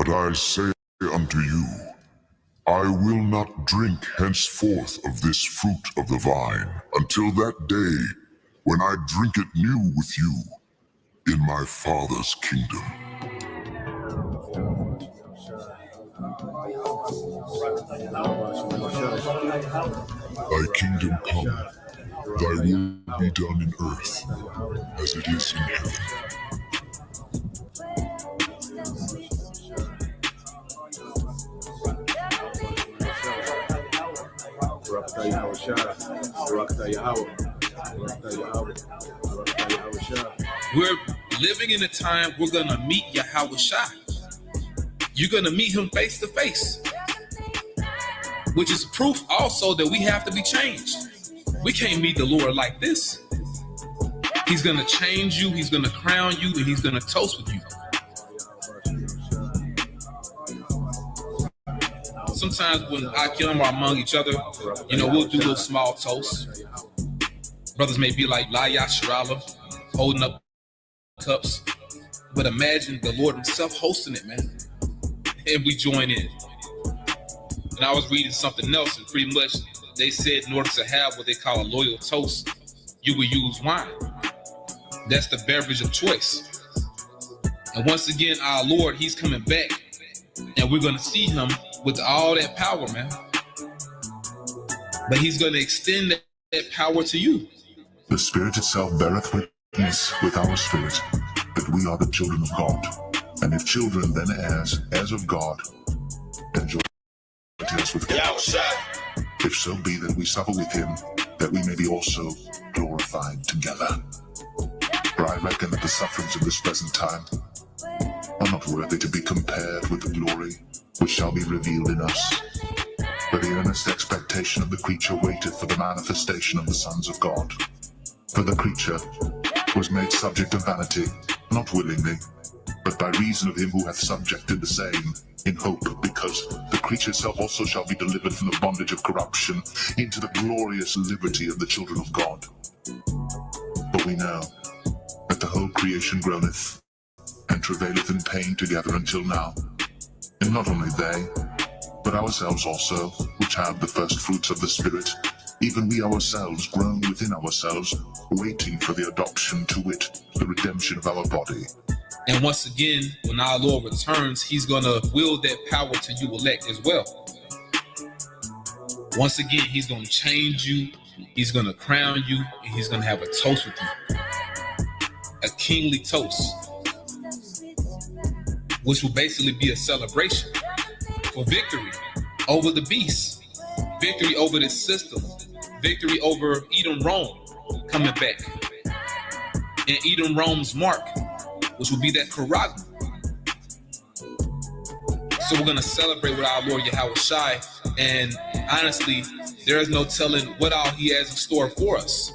But I say unto you, I will not drink henceforth of this fruit of the vine until that day when I drink it new with you in my Father's kingdom. Thy kingdom come, thy will be done in earth as it is in heaven. We're living in a time we're going to meet Yahweh Shai. You're going to meet him face to face, which is proof also that we have to be changed. We can't meet the Lord like this. He's going to change you, he's going to crown you, and he's going to toast with you. Sometimes when Akim are among each other, we'll do little small toasts. Brothers may be like La Yasharala, holding up cups. But imagine the Lord himself hosting it, man. And we join in. And I was reading something else, and pretty much they said in order to have what they call a loyal toast, you would use wine. That's the beverage of choice. And once again, our Lord, he's coming back. And we're going to see him with all that power, man. But he's going to extend that power to you. The Spirit itself beareth witness with our spirit that we are the children of God. And if children, then heirs of God, and joint heirs with God. If so be that we suffer with him, that we may be also glorified together. For I reckon that the sufferings of this present time are not worthy to be compared with the glory which shall be revealed in us. For the earnest expectation of the creature waiteth for the manifestation of the sons of God. For the creature was made subject to vanity, not willingly, but by reason of him who hath subjected the same, in hope, because the creature itself also shall be delivered from the bondage of corruption into the glorious liberty of the children of God. For we know that the whole creation groaneth, and travaileth in pain together until now. And not only they, but ourselves also, which have the first fruits of the Spirit, even we ourselves groan within ourselves, waiting for the adoption, to wit, the redemption of our body. And once again, when our Lord returns, he's going to wield that power to you elect as well. Once again, he's going to change you, he's going to crown you, and he's going to have a toast with you. A kingly toast, which will basically be a celebration for victory over the beast, victory over this system, victory over Edom Rome coming back, and Edom Rome's mark, which will be that Karag. So we're going to celebrate with our Lord Yahweh Shai, and honestly, there is no telling what all he has in store for us.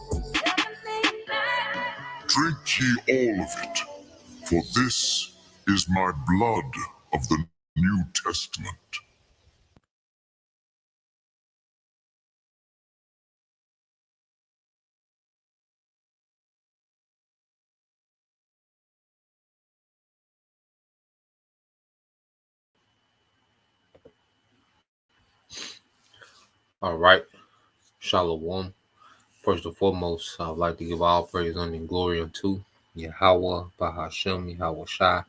Drink ye all of it, for this is my blood of the New Testament. All right. Shalom. First and foremost, I would like to give all praise, honor, and glory unto Yahweh, Bahashem, Yahweh Shai,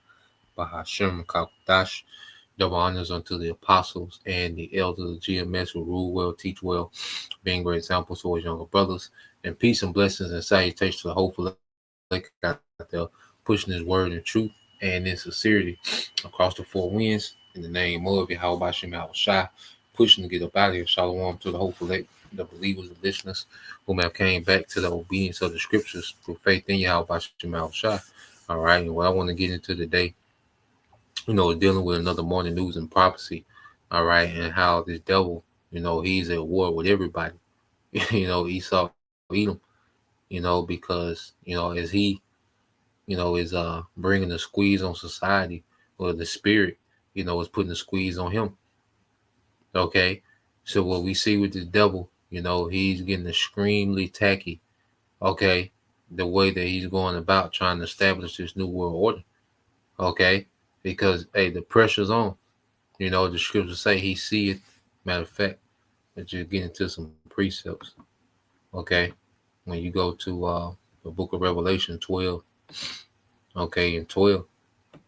Bahashem, Kakadash. Double honors unto the apostles and the elders of GMS who rule well, teach well, being great examples to his younger brothers. And peace and blessings and salutations to the hopeful out there pushing his word in truth and in sincerity across the four winds. In the name of Yahweh Bahashem, Yahweh Shai, pushing to get up out of here. Shalom to the hopeful, the believers, the listeners whom have came back to the obedience of the scriptures through faith in Yahweh Bahashem, Yahweh Shai. All right, and what I want to get into today, dealing with another morning news and prophecy, all right, and how this devil, he's at war with everybody. Esau, Edom, because, as he, is bringing the squeeze on society, or the spirit, is putting the squeeze on him. Okay, so what we see with the devil, he's getting extremely tacky. Okay, the way that he's going about trying to establish this new world order. Okay. because hey, the pressure's on. You know, the scriptures say he see it. Matter of fact, let's just get into some precepts. Okay. When you go to the book of Revelation 12, okay, and 12,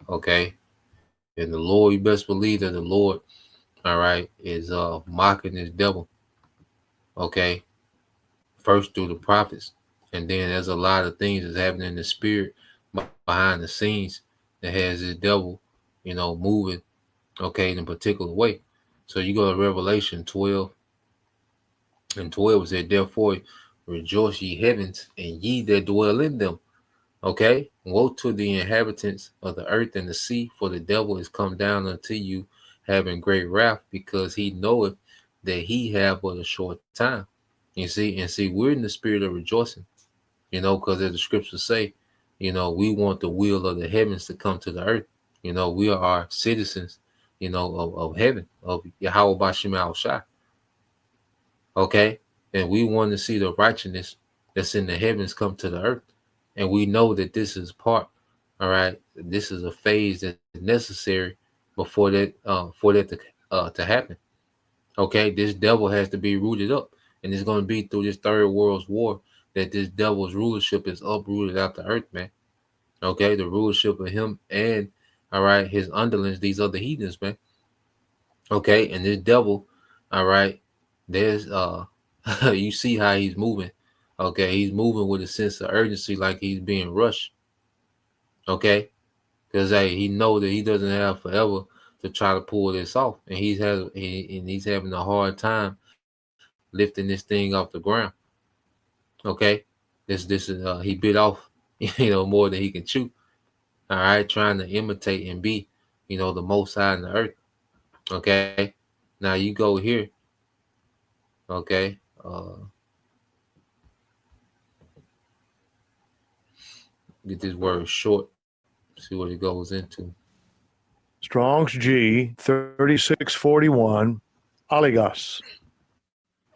okay. And the Lord, you best believe that the Lord, all right, is mocking this devil, okay, first through the prophets. And then there's a lot of things that's happening in the spirit behind the scenes that has this devil, you know, moving, okay, in a particular way. So you go to Revelation 12, and 12 said, therefore rejoice ye heavens, and ye that dwell in them. Okay, woe to the inhabitants of the earth and the sea, for the devil is come down unto you, having great wrath, because he knoweth that he have but a short time. You see, and see, we're in the spirit of rejoicing, you know, because as the scriptures say, you know, we want the will of the heavens to come to the earth. You know, we are citizens, you know, of heaven, of Yahweh Bashim Al Shai. Okay, and we want to see the righteousness that's in the heavens come to the earth. And we know that this is part, all right. This is a phase that's necessary before that, for that to happen. Okay, this devil has to be rooted up, and it's going to be through this third world's war that this devil's rulership is uprooted out the earth, man. Okay, the rulership of him and all right his underlings, these other heathens, man. Okay, and this devil, all right, there's you see how he's moving. Okay, he's moving with a sense of urgency, like he's being rushed. Okay, because hey, he know that he doesn't have forever to try to pull this off, and he's having a hard time lifting this thing off the ground. Okay, this is he bit off, you know, more than he can chew. All right, trying to imitate and be, you know, the Most High in the earth. Okay, now you go here. Okay, get this word short. See what it goes into. Strong's G 3641, oligos.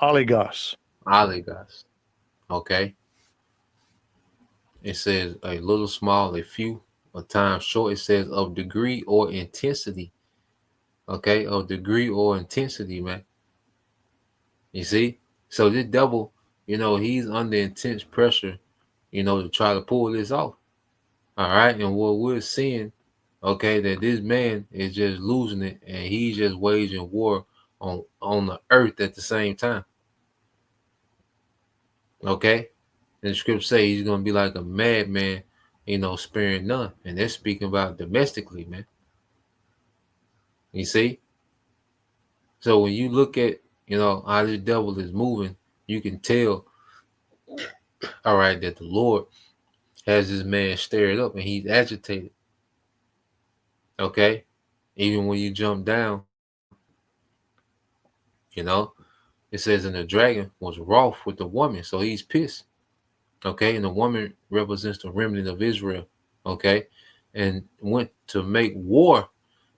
Oligos. Oligos. Okay. It says a little small, a few, a time short. It says of degree or intensity. Okay, of degree or intensity, man. You see? So this devil, you know, he's under intense pressure, you know, to try to pull this off. All right. And what we're seeing, okay, that this man is just losing it, and he's just waging war on the earth at the same time. Okay. And the scripture say he's gonna be like a madman, you know, sparing none. And they're speaking about domestically, man. You see? So when you look at, you know, how this devil is moving, you can tell, all right, that the Lord has this man stirred up and he's agitated. Okay? Even when you jump down, you know, it says, and the dragon was wroth with the woman, so he's pissed. Okay, and the woman represents the remnant of Israel. Okay, and went to make war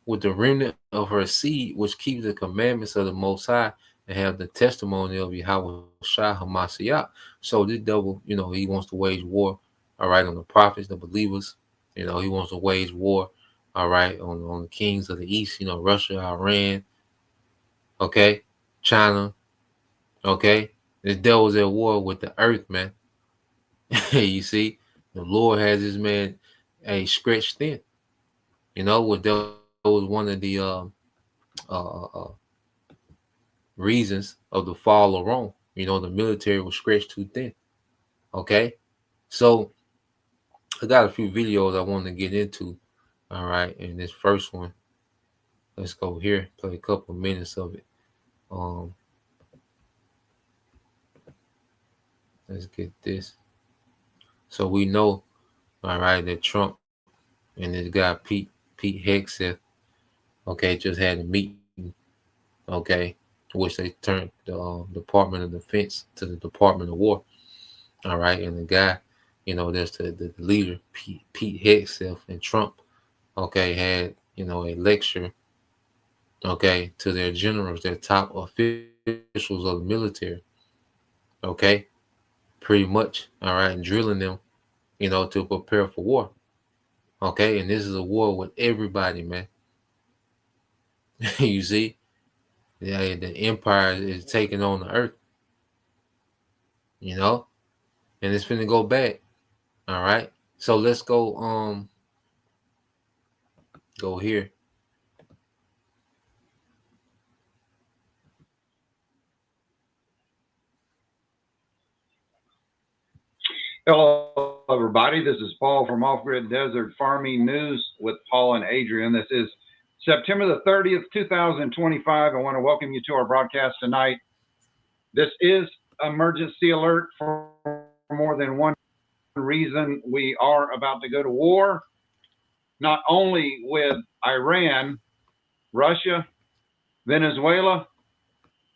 with the remnant of her seed, which keeps the commandments of the Most High and have the testimony of Yahweh Shai Hamashiach. So this devil, you know, he wants to wage war, all right, on the prophets, the believers. You know, he wants to wage war, all right, on the kings of the east, you know, Russia, Iran, okay, China, okay. This devil's at war with the earth, man. You see, the Lord has this man stretched thin. You know, what that was one of the reasons of the fall of Rome. You know, the military was stretched too thin. Okay, so I got a few videos I want to get into. All right, and this first one, let's go here. Play a couple minutes of it. Let's get this. So we know, all right, that Trump and this guy Pete Hegseth, okay, just had a meeting, okay, which they turned the Department of Defense to the Department of War. All right, and the guy, you know, there's the leader Pete Hegseth and Trump, okay, had, you know, a lecture, okay, to their generals, their top officials of the military, okay, pretty much, all right, and drilling them, you know, to prepare for war. Okay, and this is a war with everybody, man. You see, yeah, the empire is taking on the earth, you know, and it's finna go back. All right, so let's go here. Hello, everybody. This is Paul from Off Grid Desert Farming News with Paul and Adrian. This is September the 30th, 2025. I want to welcome you to our broadcast tonight. This is emergency alert for more than one reason. We are about to go to war, not only with Iran, Russia, Venezuela,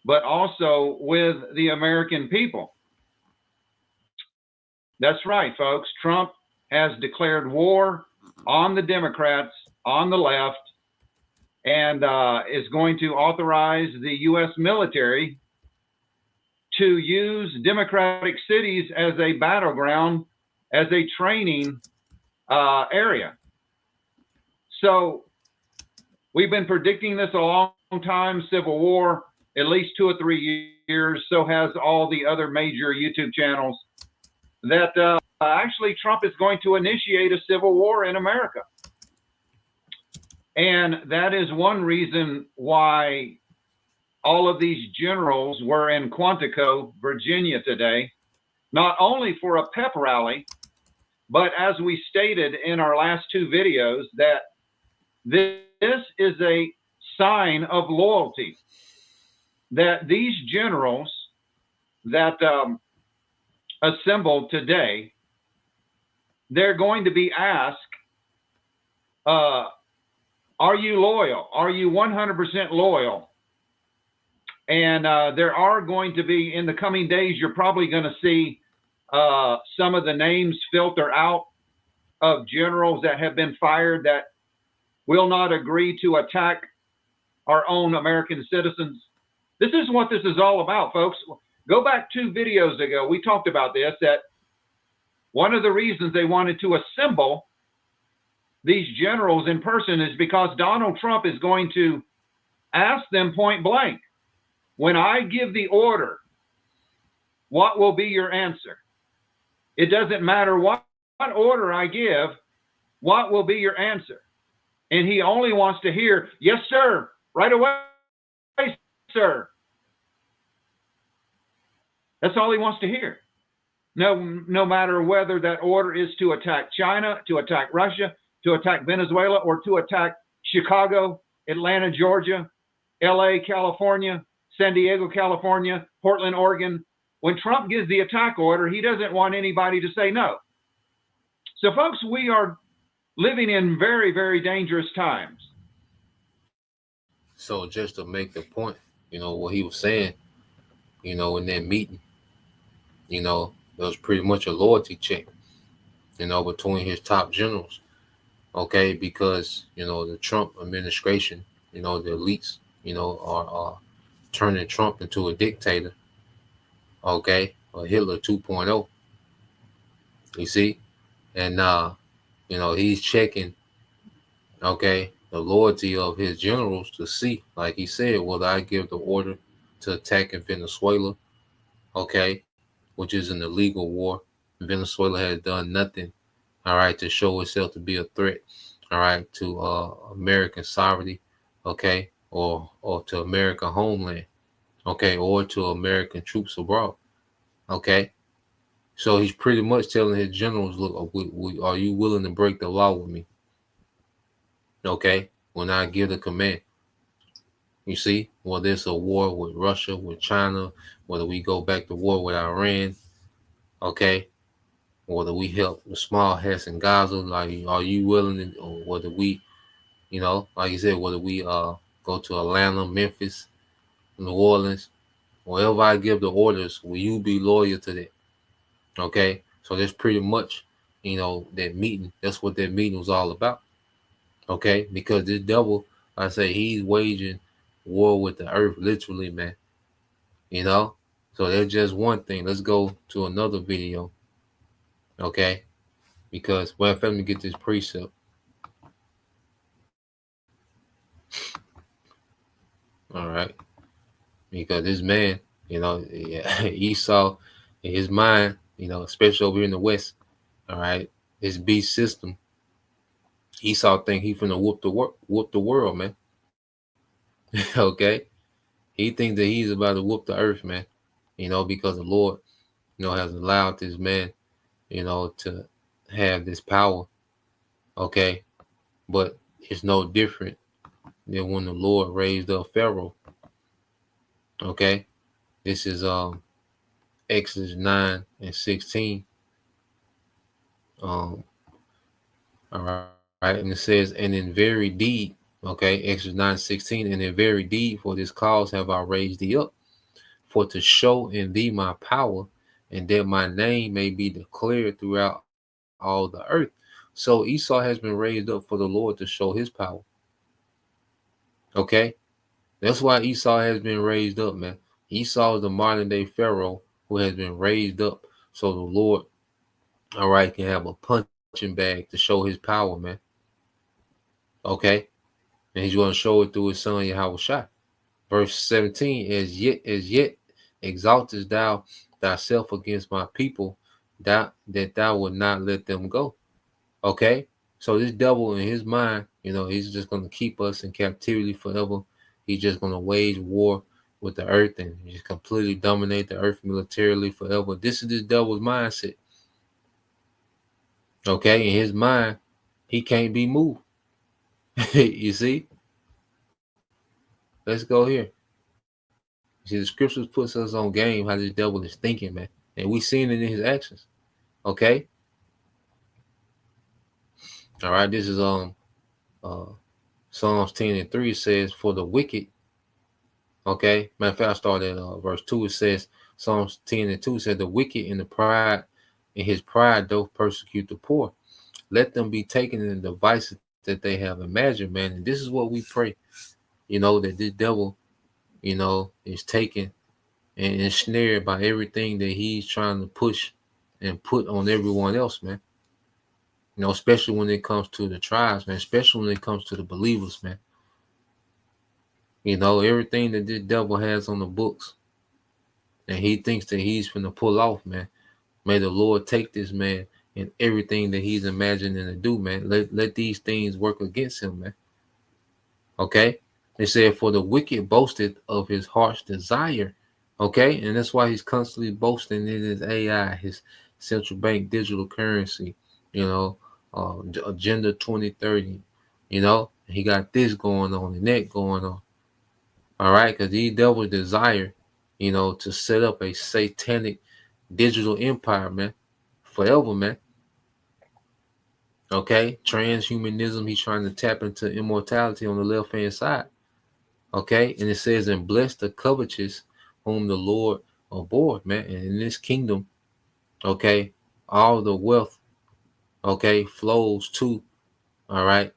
but also with the American people. That's right, folks. Trump has declared war on the Democrats, on the left, and is going to authorize the U.S. military to use Democratic cities as a battleground, as a training area. So we've been predicting this a long time, civil war, at least 2 or 3 years. So has all the other major YouTube channels. That actually Trump is going to initiate a civil war in America. And that is one reason why all of these generals were in Quantico, Virginia today, not only for a pep rally, but as we stated in our last 2 videos, that this is a sign of loyalty, that these generals that assembled today, they're going to be asked, are you loyal? Are you 100% loyal? And there are going to be, in the coming days, you're probably going to see some of the names filter out of generals that have been fired that will not agree to attack our own American citizens. This is what this is all about, folks. Go back 2 videos ago, we talked about this, that one of the reasons they wanted to assemble these generals in person is because Donald Trump is going to ask them point blank, when I give the order, what will be your answer? It doesn't matter what order I give, what will be your answer? And he only wants to hear, yes, sir, right away, sir. That's all he wants to hear. No matter whether that order is to attack China, to attack Russia, to attack Venezuela, or to attack Chicago, Atlanta, Georgia, LA, California, San Diego, California, Portland, Oregon. When Trump gives the attack order, he doesn't want anybody to say no. So, folks, we are living in very, very dangerous times. So just to make the point, what he was saying, in that meeting, it was pretty much a loyalty check, between his top generals. Okay, because the Trump administration, the elites, are turning Trump into a dictator. Okay, a Hitler 2.0. You see, and he's checking, okay, the loyalty of his generals to see, like he said, whether I give the order to attack in Venezuela, okay, which is an illegal war. Venezuela has done nothing, all right, to show itself to be a threat, all right, to American sovereignty, okay, or to American homeland, okay, or to American troops abroad, okay. So he's pretty much telling his generals, look, are you willing to break the law with me? Okay, when I give the command. You see, whether it's a war with Russia, with China, whether we go back to war with Iran, okay, whether we help the small hats in Gaza, like, are you willing to, or whether we, like you said, whether we go to Atlanta, Memphis, New Orleans, wherever I give the orders, will you be loyal to that? Okay, so that's pretty much, that meeting. That's what that meeting was all about. Okay, because this devil, I say, he's waging war with the earth, literally, man. So that's just one thing. Let's go to another video. Okay, because let me get this precept. All right, because this man, Esau, in his mind, especially over here in the West, all right, this beast system, Esau think he finna whoop the world, man. Okay, he thinks that he's about to whoop the earth, man. Because the Lord, has allowed this man, to have this power. Okay, but it's no different than when the Lord raised up Pharaoh. Okay, this is Exodus 9:16. All right, and it says, and in very deed, okay, Exodus 9:16, and in very deed for this cause have I raised thee up, for to show in thee my power, and that my name may be declared throughout all the earth. So Esau has been raised up for the Lord to show his power. Okay, that's why Esau has been raised up, man. Esau is the modern day Pharaoh who has been raised up so the Lord, all right, can have a punching bag to show his power, man. Okay, and he's going to show it through his son Yahushua. Verse 17, as yet exaltest thou thyself against my people, that thou would not let them go. Okay, so this devil in his mind, he's just going to keep us in captivity forever. He's just going to wage war with the earth and just completely dominate the earth militarily forever. This is this devil's mindset. Okay, in his mind, he can't be moved. You see? Let's go here. See, the scriptures puts us on game how this devil is thinking, man. And we seen it in his actions. Okay? All right, this is Psalms 10:3 says, for the wicked, okay? Matter of fact, I started at verse 2. It says, Psalms 10:2 said, the wicked in his pride doth persecute the poor. Let them be taken in the devices that they have imagined, man. And this is what we pray, that this devil, is taken and ensnared by everything that he's trying to push and put on everyone else, man. Especially when it comes to the tribes, man, especially when it comes to the believers, man. Everything that this devil has on the books and he thinks that he's going to pull off, man. May the Lord take this man and everything that he's imagining to do, man. Let these things work against him, man. Okay? They said, for the wicked boasted of his heart's desire. Okay? And that's why he's constantly boasting in his AI, his central bank digital currency, Agenda 2030. He got this going on and that going on. All right? Because these devils desire, to set up a satanic digital empire, man. Forever, man. Okay? Transhumanism, he's trying to tap into immortality on the left-hand side. Okay? And it says, and bless the covetous whom the Lord abhorred, man. And in this kingdom, okay, all the wealth, okay, flows to, all right,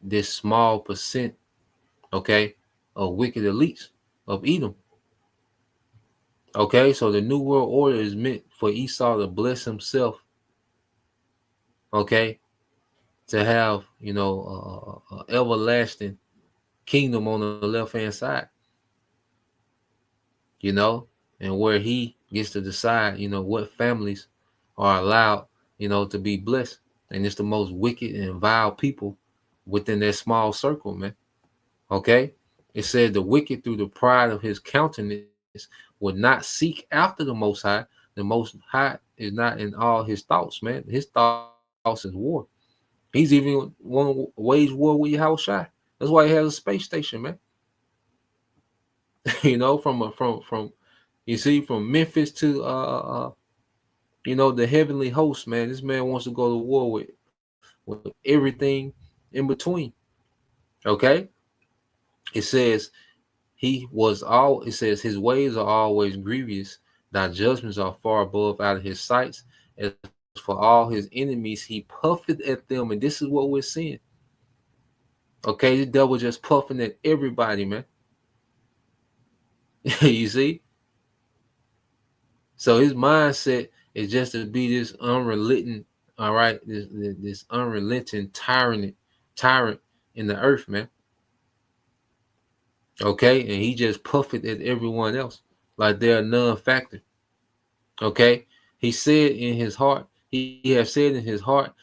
this small percent, okay, of wicked elites of Edom. Okay, so the New World Order is meant for Esau to bless himself, okay, to have, everlasting kingdom on the left-hand side, and where he gets to decide, what families are allowed, to be blessed. And it's the most wicked and vile people within that small circle, man. Okay? It said the wicked through the pride of his countenance would not seek after the Most High. The Most High is not in all his thoughts, man. His thoughts is war. He's even want to wage war with Yahushua. That's why he has a space station, man. From you see, from Memphis to the heavenly host, man. This man wants to go to war with everything in between. Okay? It says it says his ways are always grievous, thy judgments are far above out of his sights. As for all his enemies, he puffeth at them. And this is what we're seeing. Okay, the devil just puffing at everybody, man. You see? So his mindset is just to be this unrelenting, all right, this unrelenting tyrant in the earth, man. Okay, and he just puffed it at everyone else like they're a non-factor. Okay, he said in his heart, he has said in his heart,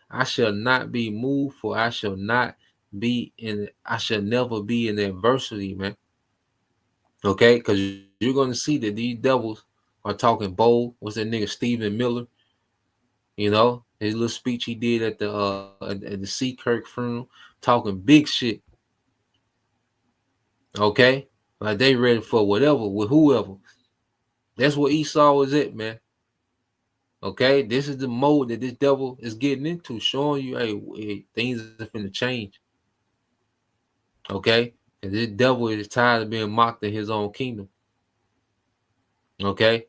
I shall not be moved, for I shall never be in adversity, man. Okay, because you're gonna see that these devils are talking bold. What's that nigga Stephen Miller? You know, his little speech he did at the Seakirk funeral, talking big shit. Okay, like they ready for whatever with whoever. That's what Esau is at, man. Okay, this is the mode that this devil is getting into, showing you, hey things are finna change. Okay, and this devil is tired of being mocked in his own kingdom. Okay,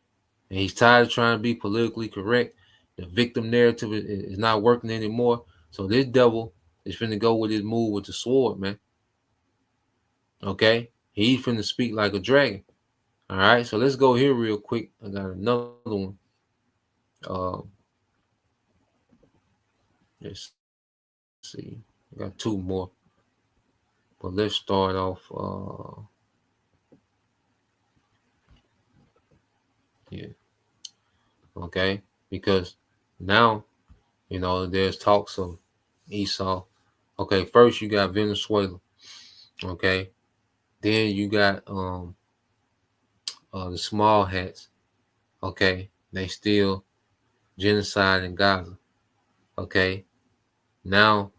and he's tired of trying to be politically correct. The victim narrative is not working anymore. So this devil is finna go with his move with the sword, man. Okay, he's finna speak like a dragon. All right, so let's go here real quick. I got another one. Let's see. I got two more. But let's start off. Yeah. Okay. Because now, there's talks of Esau. Okay. First, you got Venezuela. Okay. Then you got the small hats. Okay. They still genocide in Gaza. Okay. Now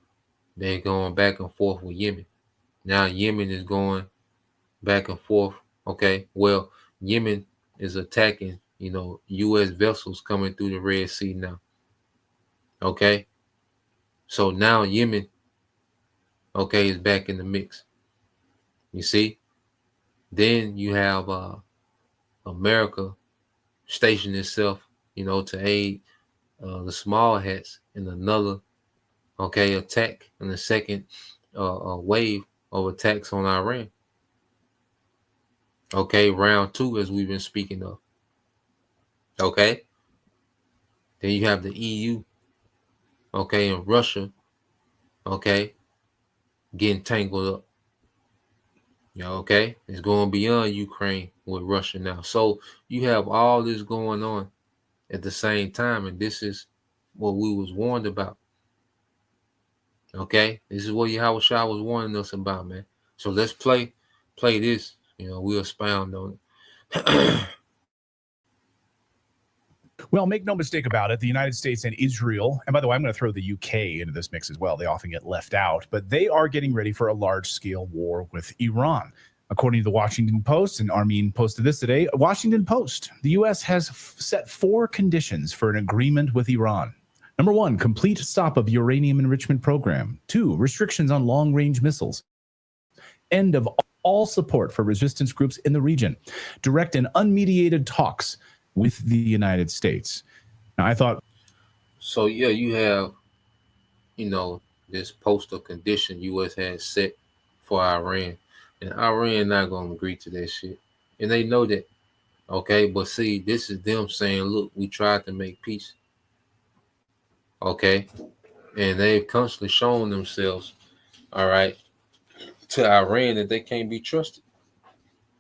they're going back and forth with Yemen. Now Yemen is going back and forth. Okay. Well, Yemen is attacking, U.S. vessels coming through the Red Sea now. Okay. So now Yemen, okay, is back in the mix. You see? Then you have America stationed itself, to aid the small hats in another, attack in the second wave of attacks on Iran. Okay, round 2, as we've been speaking of. Okay. Then you have the EU, okay, and Russia, okay, getting tangled up. Okay, it's going beyond Ukraine with Russia now. So you have all this going on at the same time, and this is what we was warned about. Okay, this is what Yahweh Shah was warning us about, man. So let's play this. We'll expound on it. Well, make no mistake about it, the United States and Israel, and by the way, I'm going to throw the UK into this mix as well. They often get left out, but they are getting ready for a large-scale war with Iran. According to the Washington Post, and Armin posted this today, Washington Post, the U.S. has set 4 conditions for an agreement with Iran. Number 1, complete stop of uranium enrichment program. 2, restrictions on long-range missiles. End of all support for resistance groups in the region. Direct and unmediated talks with the United States. Now, I thought. So, yeah, you have, this postal condition U.S. has set for Iran. And Iran not going to agree to that shit. And they know that. Okay, but see, this is them saying, look, we tried to make peace. Okay, and they've constantly shown themselves, all right, to Iran that they can't be trusted.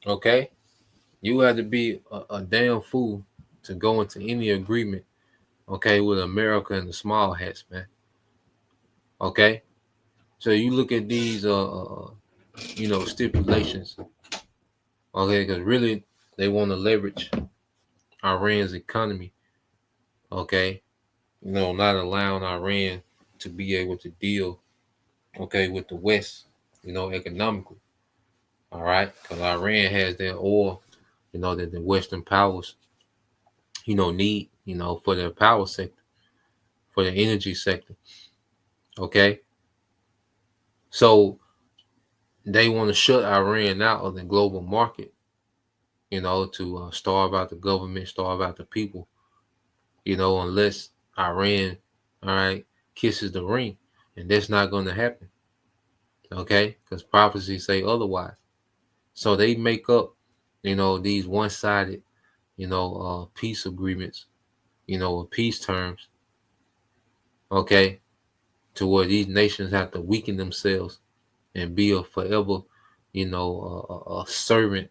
Okay, you have to be a damn fool to go into any agreement, okay, with America and the small hats, man. Okay, so you look at these, stipulations, okay, because really they want to leverage Iran's economy, okay, not allowing Iran to be able to deal, okay, with the West, economically. All right, because Iran has their oil, that the Western powers, need, for their power sector, for the energy sector. Okay, so they want to shut Iran out of the global market, to starve out the government, starve out the people, unless Iran, all right, kisses the ring, and that's not going to happen. Okay, because prophecies say otherwise. So they make up, these one-sided, peace agreements, peace terms, to where these nations have to weaken themselves and be a forever, a servant,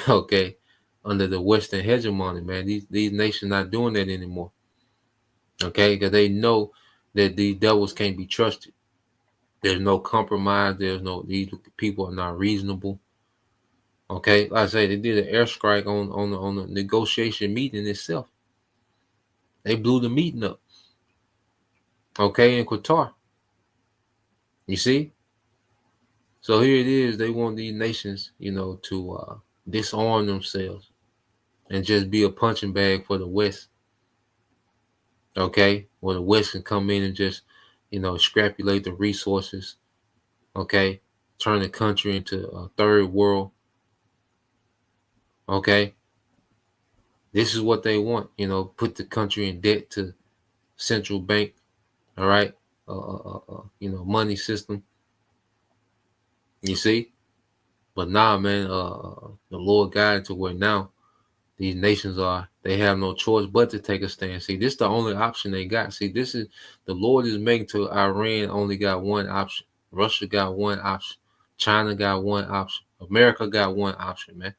okay, under the Western hegemony, man. These nations not doing that anymore, okay, because they know that these devils can't be trusted. There's no compromise. These people are not reasonable. Okay, like I say, they did an airstrike on the negotiation meeting itself. They blew the meeting up. Okay, in Qatar. You see? So here it is. They want these nations, to disarm themselves and just be a punching bag for the West. Okay, where the West can come in and just, extrapolate the resources. Okay, turn the country into a third world. Okay, this is what they want. Put the country in debt to central bank. All right, money system. You see, but nah, man. The Lord guided to where now these nations they have no choice but to take a stand. See, this is the only option they got. See, this is the Lord is making to Iran only got one option. Russia got one option. China got one option. America got one option, man.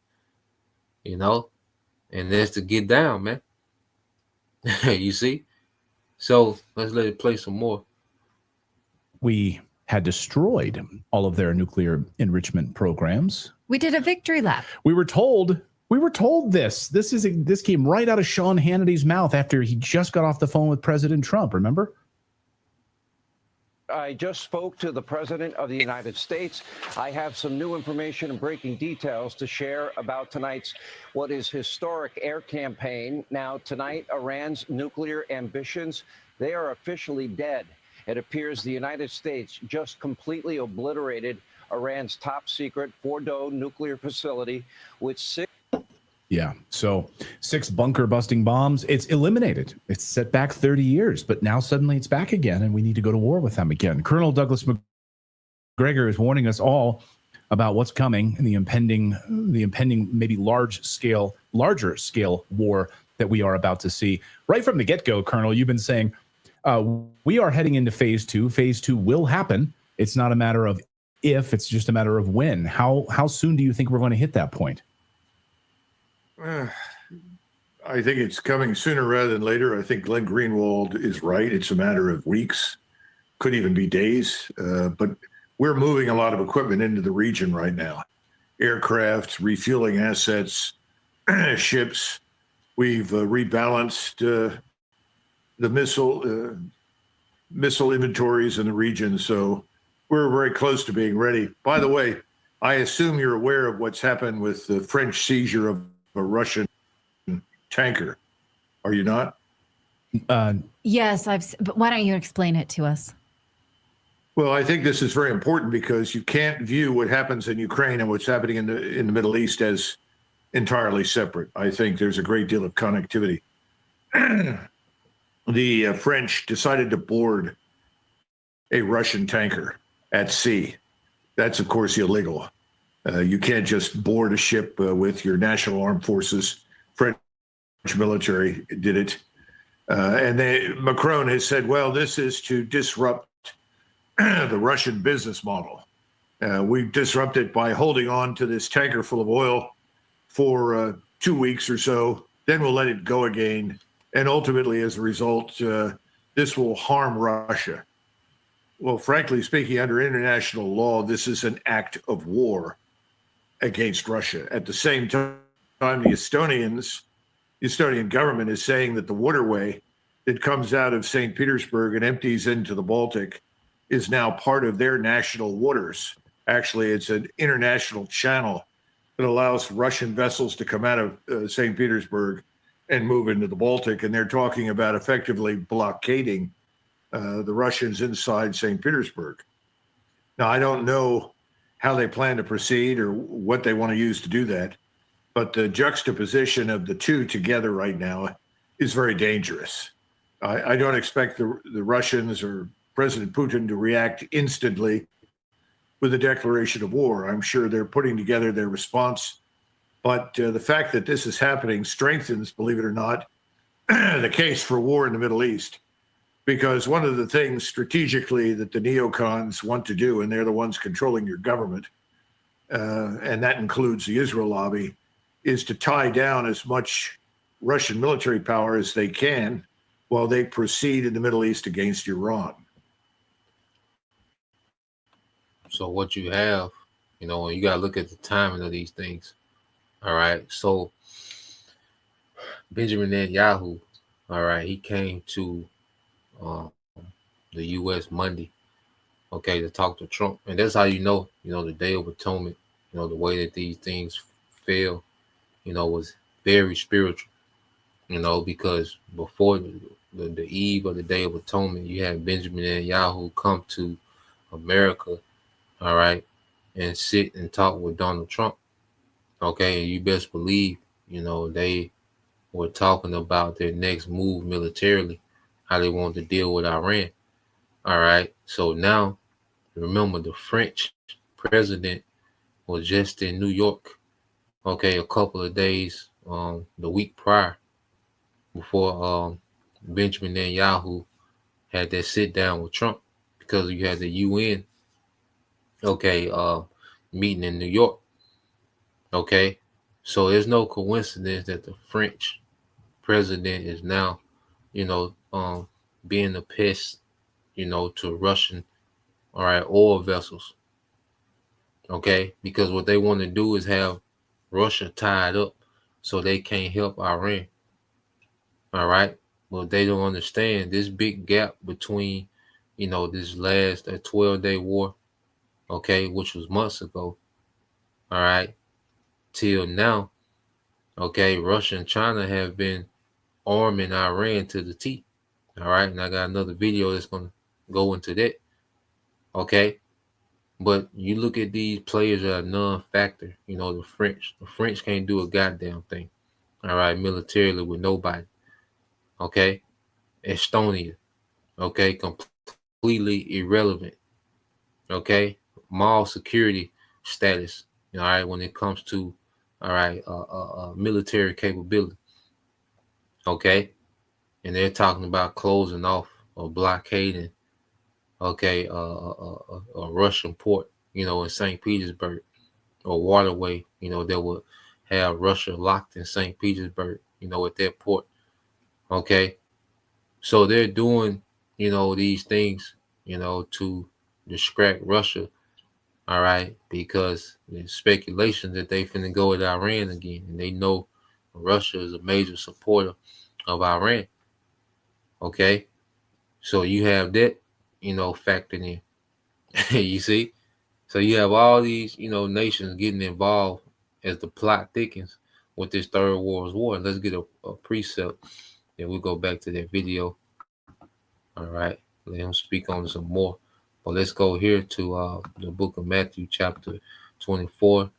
And that's to get down, man. You see? So let's let it play some more. We had destroyed all of their nuclear enrichment programs. We did a victory lap. We were told this. This came right out of Sean Hannity's mouth after he just got off the phone with President Trump, remember? I just spoke to the President of the United States. I have some new information and breaking details to share about tonight's what is historic air campaign. Now, tonight, Iran's nuclear ambitions, they are officially dead. It appears the United States just completely obliterated Iran's top secret Fordow nuclear facility with 6. Yeah. So 6 bunker busting bombs. It's eliminated. It's set back 30 years, but now suddenly it's back again and we need to go to war with them again. Colonel Douglas Macgregor is warning us all about what's coming in the impending maybe larger scale war that we are about to see. Right from the get-go, Colonel, you've been saying we are heading into phase 2. Phase 2 will happen. It's not a matter of if, it's just a matter of when. How soon do you think we're going to hit that point? I think it's coming sooner rather than later. I think Glenn Greenwald is right. It's a matter of weeks, could even be days. But we're moving a lot of equipment into the region right now. Aircraft, refueling assets, ships. We've rebalanced the missile inventories in the region. So we're very close to being ready. By the way, I assume you're aware of what's happened with the French seizure of a Russian tanker. Are you not? Yes, but why don't you explain it to us? Well, I think this is very important because you can't view what happens in Ukraine and what's happening in the Middle East as entirely separate. I think there's a great deal of connectivity. The French decided to board a Russian tanker at sea. That's, of course, illegal. You can't just board a ship with your national armed forces. French military did it. And Macron has said, well, this is to disrupt the Russian business model. We disrupt it by holding on to this tanker full of oil for 2 weeks or so. Then we'll let it go again. And ultimately, as a result, this will harm Russia. Well, frankly speaking, under international law, this is an act of war against Russia. At the same time, the Estonian government is saying that the waterway that comes out of St. Petersburg and empties into the Baltic is now part of their national waters. Actually, it's an international channel that allows Russian vessels to come out of St. Petersburg and move into the Baltic. And they're talking about effectively blockading the Russians inside St. Petersburg. Now, I don't know how they plan to proceed or what they want to use to do that, but the juxtaposition of the two together right now is very dangerous. I don't expect the Russians or President Putin to react instantly with a declaration of war. I'm sure they're putting together their response, but the fact that this is happening strengthens, believe it or not, the case for war in the Middle East. Because one of the things strategically that the neocons want to do, and they're the ones controlling your government, and that includes the Israel lobby, is to tie down as much Russian military power as they can while they proceed in the Middle East against Iran. So what you have, you got to look at the timing of these things. All right. So Benjamin Netanyahu, all right, he came to the U.S. Monday, okay, to talk to Trump. And that's how the Day of Atonement, the way that these things fell, was very spiritual, because before the eve of the Day of Atonement, you had Benjamin Netanyahu come to America, all right, and sit and talk with Donald Trump. Okay, and you best believe, they were talking about their next move militarily, how they want to deal with Iran. All right, so now remember the French president was just in New York, okay, a couple of days the week prior, before Benjamin Netanyahu had that sit down with Trump, because you had the UN, okay, meeting in New York. Okay, so there's no coincidence that the French president is now, being a pest, to Russian, all right, oil vessels. Okay, because what they want to do is have Russia tied up so they can't help Iran. All right, but they don't understand this big gap between, this last 12-day war, okay, which was months ago. All right, till now, okay, Russia and China have been arming Iran to the teeth. All right, and I got another video that's going to go into that. Okay, but you look at these players that are non-factor. The French. The French can't do a goddamn thing. All right, militarily with nobody. Okay, Estonia. Okay, completely irrelevant. Okay, mall security status. All right, when it comes to military capability. Okay, and they're talking about closing off or blockading, okay, a Russian port, in St. Petersburg, or waterway, that would have Russia locked in St. Petersburg, at that port. Okay, so they're doing, these things, to distract Russia. All right, because there's speculation that they finna go with Iran again, and they know Russia is a major supporter of Iran. Okay, so you have that, factored in. You see, so you have all these, nations getting involved as the plot thickens with this third world war. Let's get a precept, and we'll go back to that video. All right, let him speak on some more. But let's go here to the book of Matthew, chapter 24,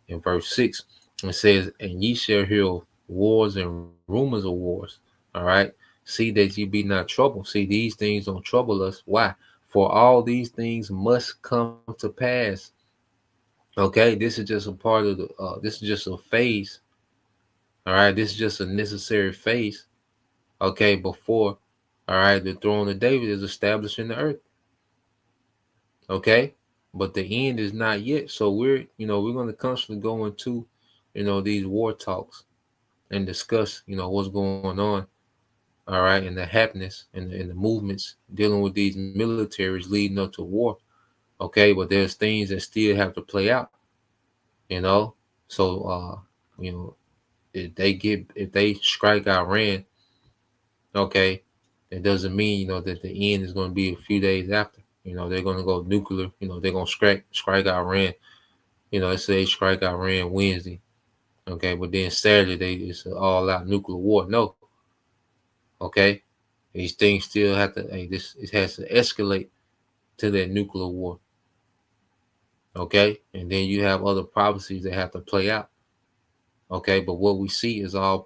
and verse 6. It says, "And ye shall hear wars and rumors of wars. All right. See that ye be not troubled." See, these things don't trouble us. Why? For all these things must come to pass. Okay, this is just a part of the. This is just a phase. All right, this is just a necessary phase. Okay, before, all right, the throne of David is established in the earth. Okay, but the end is not yet. So we're going to constantly go into, these war talks and discuss, what's going on. All right, and the happiness and the movements dealing with these militaries leading up to war. Okay, but there's things that still have to play out. So if they strike Iran, okay, it doesn't mean that the end is going to be a few days after. They're going to go nuclear. They're going to strike Iran. Let's say they strike Iran Wednesday, okay, but then Saturday it's an all-out nuclear war. No. Okay, these things still have to. It has to escalate to that nuclear war. Okay, and then you have other prophecies that have to play out. Okay, but what we see is all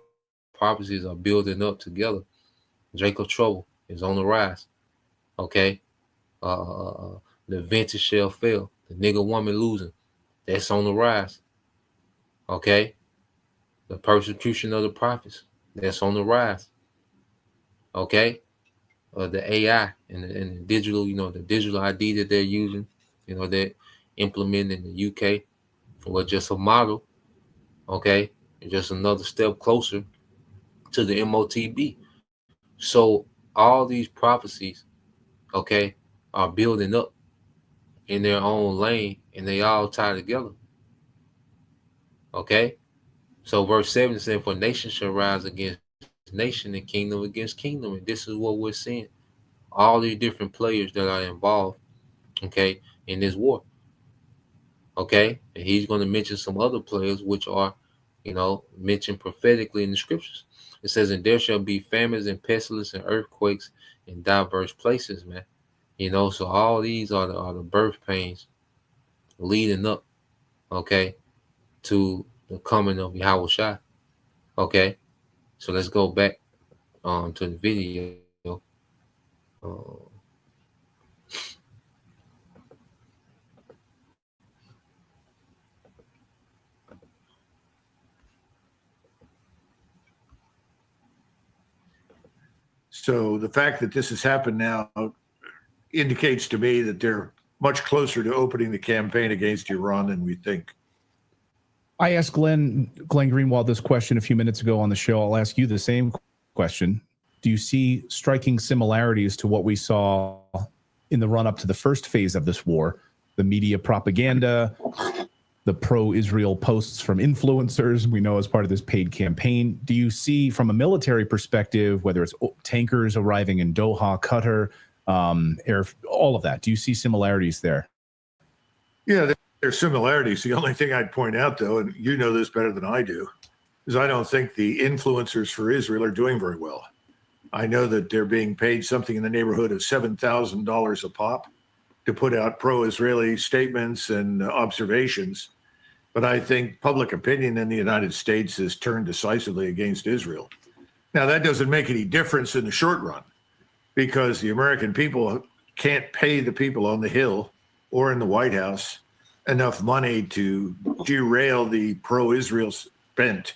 prophecies are building up together. Jacob trouble is on the rise. Okay, the vintage shall fail. The nigga woman losing, that's on the rise. Okay, the persecution of the prophets, that's on the rise. Okay, the AI and the digital, the digital ID that they're using, they're implementing in the UK. was just a model, okay, and just another step closer to the MOTB. So all these prophecies, okay, are building up in their own lane, and they all tie together. Okay, so verse 7 said, "For nation shall rise against nation, and kingdom against kingdom," and this is what we're seeing. All these different players that are involved, okay, in this war. Okay, and he's going to mention some other players which are, mentioned prophetically in the scriptures. It says, "And there shall be famines and pestilence and earthquakes in diverse places," man. So all these are the birth pains leading up, okay, to the coming of Yahushua. Okay, so let's go back to the video. Uh, So the fact that this has happened now indicates to me that they're much closer to opening the campaign against Iran than we think. I asked Glenn Greenwald this question a few minutes ago on the show. I'll ask you the same question. Do you see striking similarities to what we saw in the run-up to the first phase of this war? The media propaganda, the pro-Israel posts from influencers we know as part of this paid campaign. Do you see, from a military perspective, whether it's tankers arriving in Doha, Qatar, all of that, do you see similarities there? Yeah, there's similarities. The only thing I'd point out, though, and you know this better than I do, is I don't think the influencers for Israel are doing very well. I know that they're being paid something in the neighborhood of $7,000 a pop to put out pro-Israeli statements and observations. But I think public opinion in the United States has turned decisively against Israel. Now, that doesn't make any difference in the short run, because the American people can't pay the people on the Hill or in the White House enough money to derail the pro-Israel bent.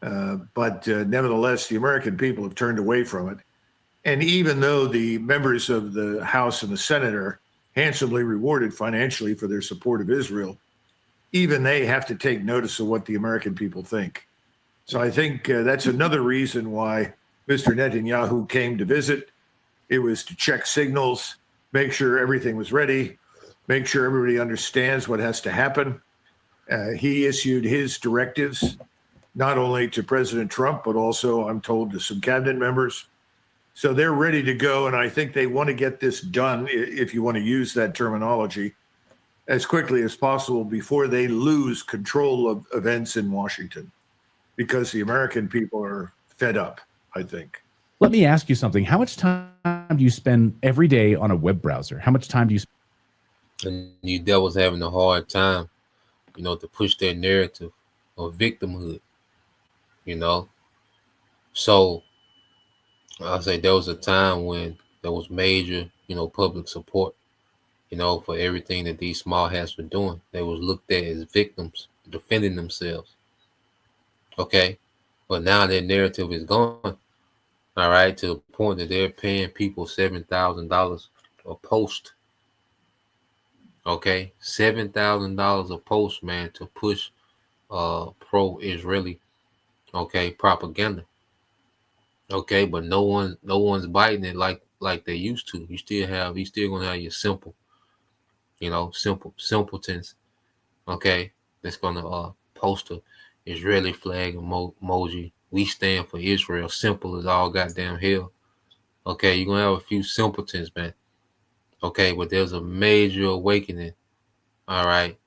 But nevertheless, the American people have turned away from it. And even though the members of the House and the Senate are handsomely rewarded financially for their support of Israel, even they have to take notice of what the American people think. So I think that's another reason why Mr. Netanyahu came to visit. It was to check signals, make sure everything was ready, make sure everybody understands what has to happen. He issued his directives, not only to President Trump, but also, I'm told, to some cabinet members. So they're ready to go, and I think they want to get this done, if you want to use that terminology, as quickly as possible before they lose control of events in Washington, because the American people are fed up, I think. Let me ask you something. How much time do you spend every day on a web browser? How much time do you spend? And you devils having a hard time, to push their narrative of victimhood, So I'll say there was a time when there was major, public support, for everything that these small hats were doing. They was looked at as victims defending themselves. Okay. But now their narrative is gone. All right. To the point that they're paying people $7,000 a post. Okay. $7,000 a post, man, to push pro-Israeli, propaganda. Okay, but no one's biting it like they used to. You still gonna have your simple, simpletons, okay, that's gonna post a Israeli flag emoji. We stand for Israel, simple as all goddamn hell. Okay, you're gonna have a few simpletons, man. Okay, but there's a major awakening, all right,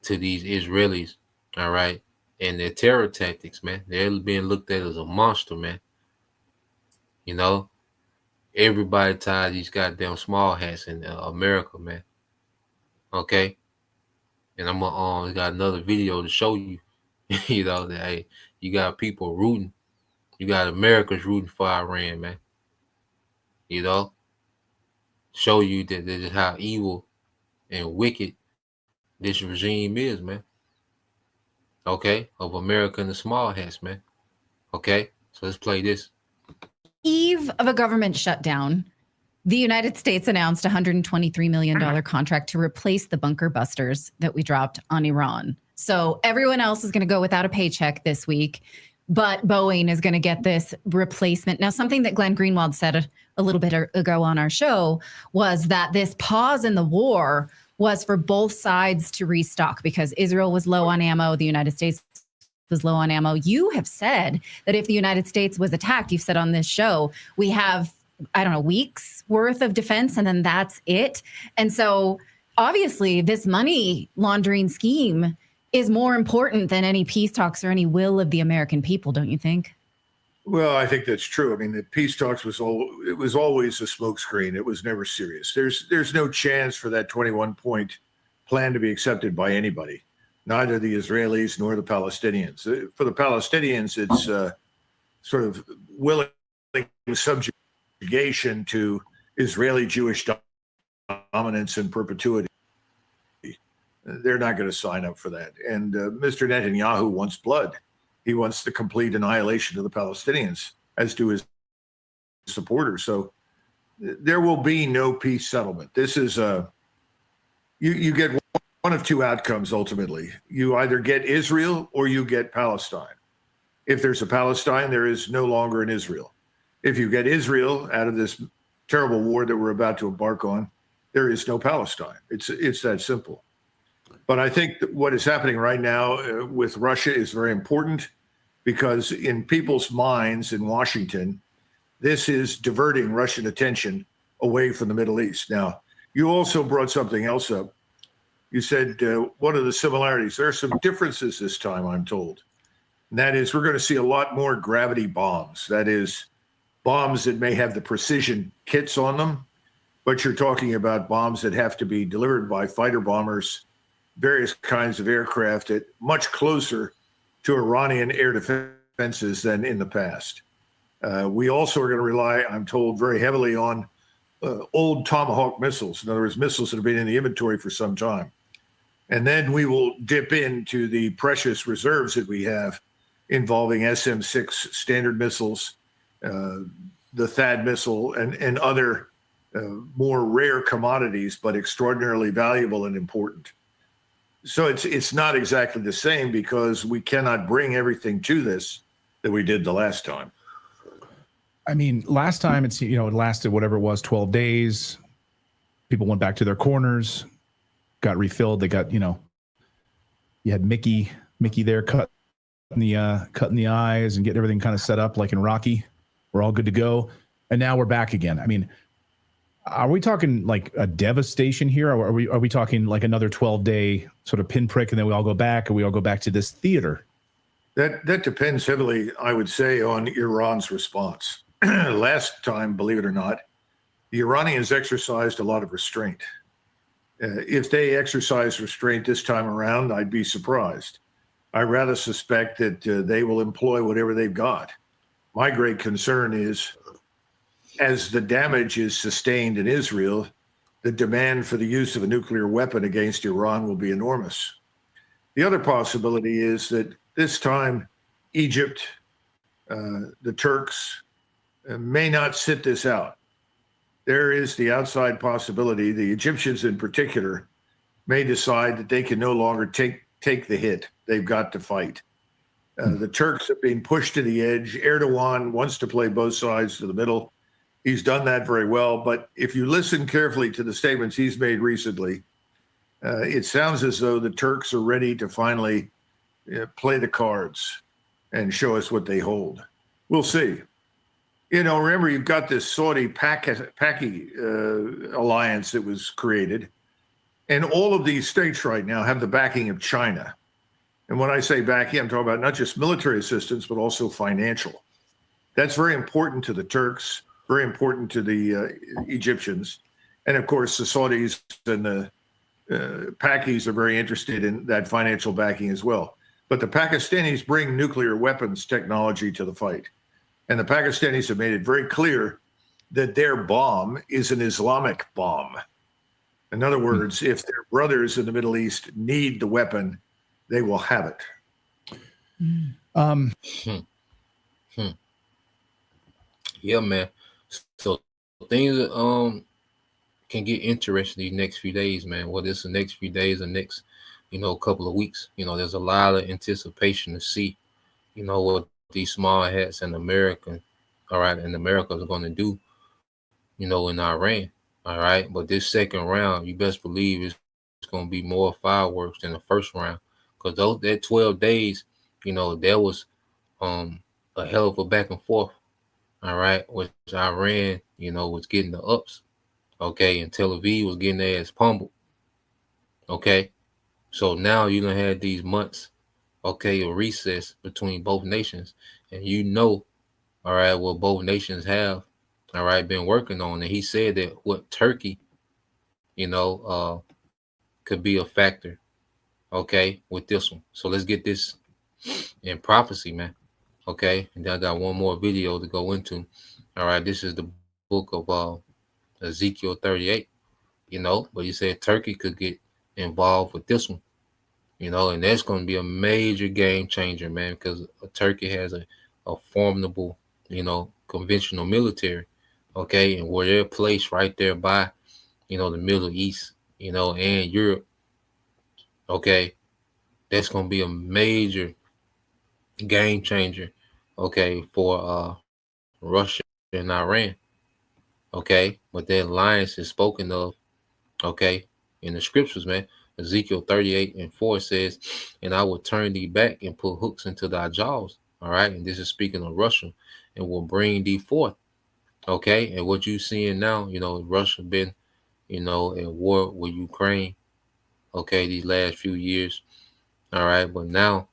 to these Israelis, all right, and their terror tactics, man. They're being looked at as a monster, man. Everybody ties these goddamn small hats in America, man. Okay, and I'm gonna got another video to show you, that hey, you got people rooting, you got Americans rooting for Iran, man. Show you that is how evil and wicked this regime is, man. Okay, of America and the small hats, man. Okay, so let's play this. Eve of a government shutdown, The United States announced a $123 million contract to replace the bunker busters that we dropped on Iran. So everyone else is going to go without a paycheck this week, but Boeing is going to get this replacement. Now, something that Glenn Greenwald said a little bit ago on our show was that this pause in the war was for both sides to restock because Israel was low on ammo, the United States was low on ammo. You have said that if the United States was attacked, you've said on this show, we have, I don't know, weeks worth of defense, and then that's it. And so obviously this money laundering scheme is more important than any peace talks or any will of the American people, don't you think? Well, I think that's true. I mean, the peace talks was always a smokescreen. It was never serious. There's no chance for that 21-point plan to be accepted by anybody, neither the Israelis nor the Palestinians. For the Palestinians, it's sort of willing subjugation to Israeli Jewish dominance and perpetuity. They're not going to sign up for that. And Mr. Netanyahu wants blood. He wants the complete annihilation of the Palestinians, as do his supporters. So there will be no peace settlement. This is you get one of two outcomes ultimately. You either get Israel or you get Palestine. If there's a Palestine, there is no longer an Israel. If you get Israel out of this terrible war that we're about to embark on, there is no Palestine. It's that simple. But I think that what is happening right now with Russia is very important because in people's minds in Washington, this is diverting Russian attention away from the Middle East. Now, you also brought something else up. You said, what are the similarities? There are some differences this time, I'm told. And that is, we're going to see a lot more gravity bombs. That is, bombs that may have the precision kits on them, but you're talking about bombs that have to be delivered by fighter bombers, various kinds of aircraft at much closer to Iranian air defenses than in the past. We also are going to rely, I'm told, very heavily on old Tomahawk missiles. In other words, missiles that have been in the inventory for some time. And then we will dip into the precious reserves that we have involving SM-6 Standard missiles, the THAAD missile, and other more rare commodities, but extraordinarily valuable and important. So it's not exactly the same because we cannot bring everything to this that we did the last time. I mean, last time it lasted whatever it was, 12 days. People went back to their corners, got refilled. They got, you had Mickey there cutting the eyes and getting everything kind of set up like in Rocky. We're all good to go. And now we're back again. I mean, are we talking like a devastation here? Or are we talking like another 12-day sort of pinprick and then we all go back and we all go back to this theater? That depends heavily, I would say, on Iran's response. Last time, believe it or not, the Iranians exercised a lot of restraint. If they exercise restraint this time around, I'd be surprised. I rather suspect that they will employ whatever they've got. My great concern is, as the damage is sustained in Israel, the demand for the use of a nuclear weapon against Iran will be enormous. The other possibility is that this time Egypt, the Turks, may not sit this out. There is the outside possibility, the Egyptians in particular, may decide that they can no longer take the hit. They've got to fight. The Turks are being pushed to the edge. Erdogan wants to play both sides to the middle. He's done that very well. But if you listen carefully to the statements he's made recently, it sounds as though the Turks are ready to finally play the cards and show us what they hold. We'll see. Remember, you've got this Saudi-Paki alliance that was created. And all of these states right now have the backing of China. And when I say backing, I'm talking about not just military assistance, but also financial. That's very important to the Turks, very important to the Egyptians. And of course, the Saudis and the Pakis are very interested in that financial backing as well. But the Pakistanis bring nuclear weapons technology to the fight. And the Pakistanis have made it very clear that their bomb is an Islamic bomb. In other words, if their brothers in the Middle East need the weapon, they will have it. Yeah, man. So things can get interesting these next few days, man. Whether it's the next few days or next, couple of weeks. There's a lot of anticipation to see, what these small hats in America, all right, in America is going to do, in Iran, all right. But this second round, you best believe it's going to be more fireworks than the first round, because that 12 days, there was a hell of a back and forth, all right, which Iran, was getting the ups, okay, and Tel Aviv was getting their ass pummeled, okay. So now you're gonna have these months, okay, a recess between both nations, and all right, what both nations have, all right, been working on. And he said that what Turkey, could be a factor, okay, with this one. So let's get this in prophecy, man. Okay, and then I got one more video to go into. All right, this is the book of Ezekiel 38, but he said Turkey could get involved with this one. And that's going to be a major game changer, man, because Turkey has a formidable, conventional military, okay, and where they're placed right there by, the Middle East, and Europe, okay, that's going to be a major game changer, okay, for Russia and Iran, okay, but that alliance is spoken of, okay, in the scriptures, man. Ezekiel 38:4 says, and I will turn thee back and put hooks into thy jaws. All right. And this is speaking of Russia, and will bring thee forth. Okay. And what you seeing now, Russia been, at war with Ukraine. Okay. These last few years. All right. But now,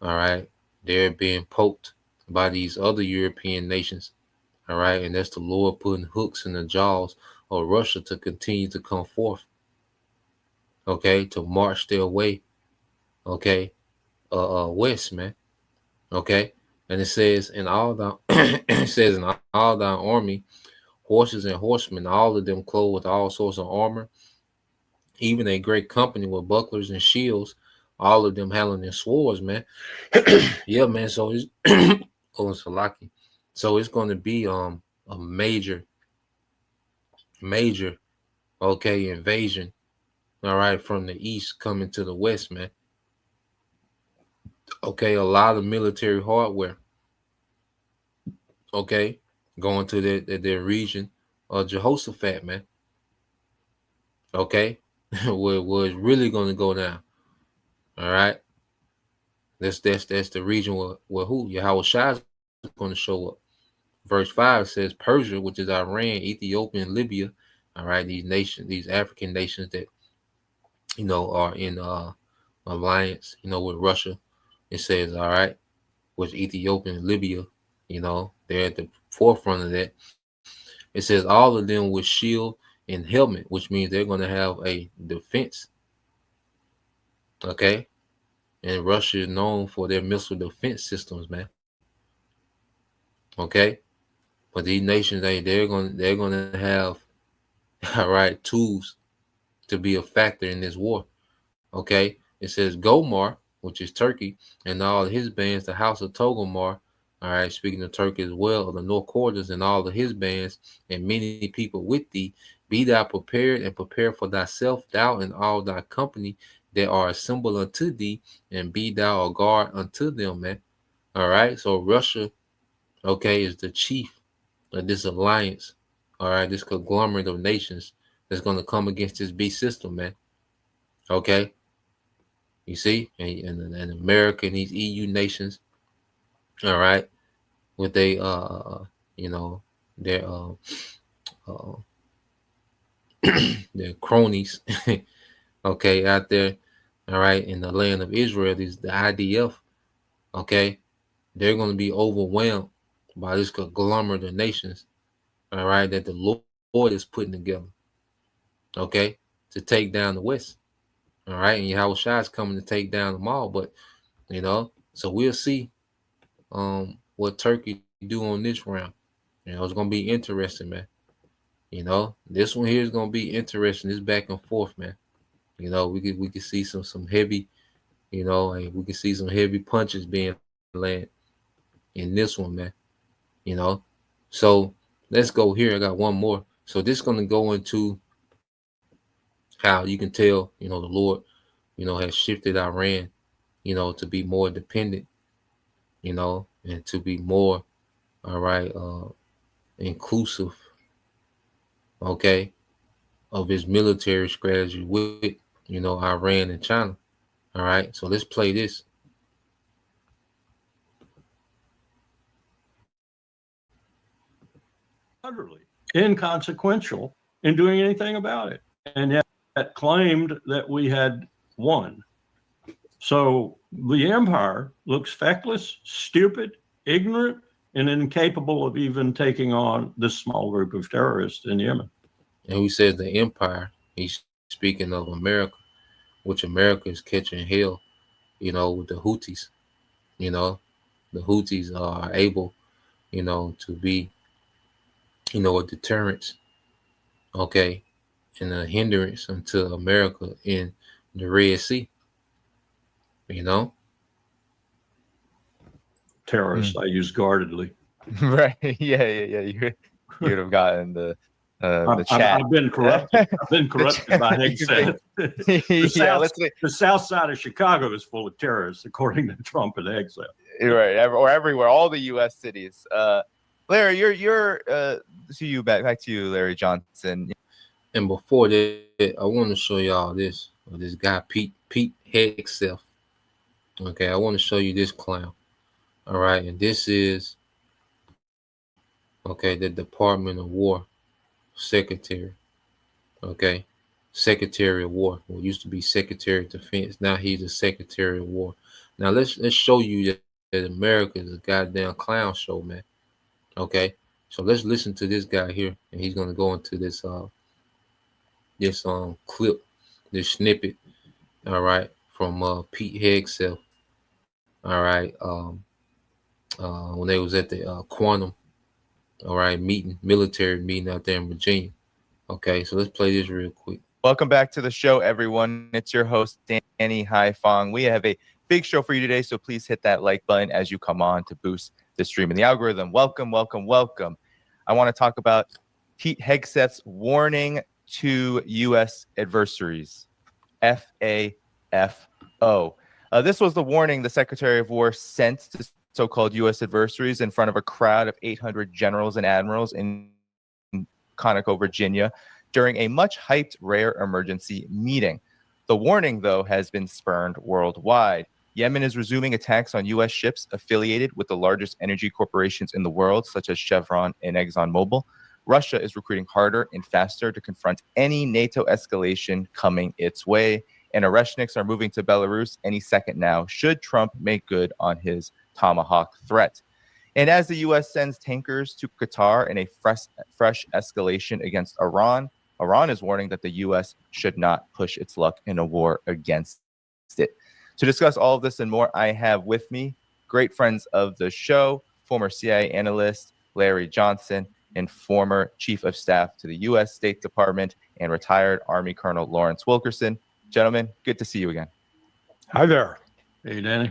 all right, they're being poked by these other European nations. All right. And that's the Lord putting hooks in the jaws of Russia to continue to come forth. Okay, to march their way, okay, west, man. Okay, and it says in all the it says in all thy army, horses and horsemen, all of them clothed with all sorts of armor, even a great company with bucklers and shields, all of them handling their swords, man. Yeah, man. So it's Salaki. So it's going to be a major, okay, invasion. All right, from the east coming to the west, man. Okay, a lot of military hardware. Okay, going to their region of Jehoshaphat, man. Okay, where it's really going to go down. All right, that's the region where who Yahweh Shai is going to show up. Verse 5 says Persia, which is Iran, Ethiopia, and Libya. All right, these African nations that are in alliance, with Russia. It says, all right, with Ethiopia and Libya, they're at the forefront of that. It says all of them with shield and helmet, which means they're going to have a defense. Okay, and Russia is known for their missile defense systems, man. Okay, but these nations, they're going to have all right tools to be a factor in this war. Okay, it says Gomar, which is Turkey, and all his bands, the house of Togomar. All right, speaking of Turkey as well, of the North Quarters and all of his bands, and many people with thee, be thou prepared and prepare for thyself, thou and all thy company that are assembled unto thee, and be thou a guard unto them, man. All right, so Russia, okay, is the chief of this alliance. All right, this conglomerate of nations that's going to come against this beast system, man. Okay, you see, and America and these EU nations, all right, with their their cronies, okay, out there, all right, in the land of Israel, the IDF, okay, they're going to be overwhelmed by this conglomerate of nations, all right, that the Lord is putting together, okay, to take down the West, all right, and Yahweh Shai is coming to take down them all, but so we'll see what Turkey do on this round. It's going to be interesting, man. This one here is going to be interesting. This back and forth, man. We could see some heavy, and we could see some heavy punches being landed in this one, man. So let's go here. I got one more. So this is going to go into how you can tell, the Lord, has shifted Iran, to be more dependent, and to be more, all right, inclusive, okay, of his military strategy with, Iran and China. All right, so let's play this. Utterly inconsequential in doing anything about it, and yet claimed that we had won. So the empire looks feckless, stupid, ignorant, and incapable of even taking on this small group of terrorists in Yemen. And he says the empire, he's speaking of America, which America is catching hell, with the Houthis. The Houthis are able, to be, a deterrence, okay, and a hindrance unto America in the Red Sea. Terrorists, I use guardedly. Right. Yeah. You would have gotten the chat. I've been corrupted. I've been corrupted by Hegseth. The south side of Chicago is full of terrorists, according to Trump and Hegseth. Right. Or everywhere, all the U.S. cities. Larry, you're to you back to you, Larry Johnson. And before that, I want to show y'all this guy Pete Hegseth. Okay, I want to show you this clown. All right, and this is the Department of War Secretary. Okay, Secretary of War. Well, used to be Secretary of Defense. Now he's the Secretary of War. Now let's show you that America is a goddamn clown show, man. Okay, so let's listen to this guy here, and he's gonna go into this clip, this snippet. All right, from Pete Hegseth. All right, when they was at the Quantum, all right, military meeting out there in Virginia. Okay, so let's play this real quick. Welcome back to the show, everyone. It's your host, Danny Haifong. We have a big show for you today, so please hit that like button as you come on to boost the stream and the algorithm. Welcome, welcome, welcome. I want to talk about Pete Hegseth's warning to U.S. adversaries, FAFO. This was the warning the Secretary of War sent to so-called U.S. adversaries in front of a crowd of 800 generals and admirals in Conoco, Virginia, during a much-hyped rare emergency meeting. The warning, though, has been spurned worldwide. Yemen is resuming attacks on U.S. ships affiliated with the largest energy corporations in the world, such as Chevron and ExxonMobil. Russia is recruiting harder and faster to confront any NATO escalation coming its way. And Oreshniks are moving to Belarus any second now, should Trump make good on his Tomahawk threat. And as the U.S. sends tankers to Qatar in a fresh escalation against Iran, Iran is warning that the U.S. should not push its luck in a war against it. To discuss all of this and more, I have with me great friends of the show, former CIA analyst Larry Johnson and former chief of staff to the U.S. State Department and retired Army Colonel Lawrence Wilkerson. Gentlemen, good to see you again. Hi there. Hey, Danny.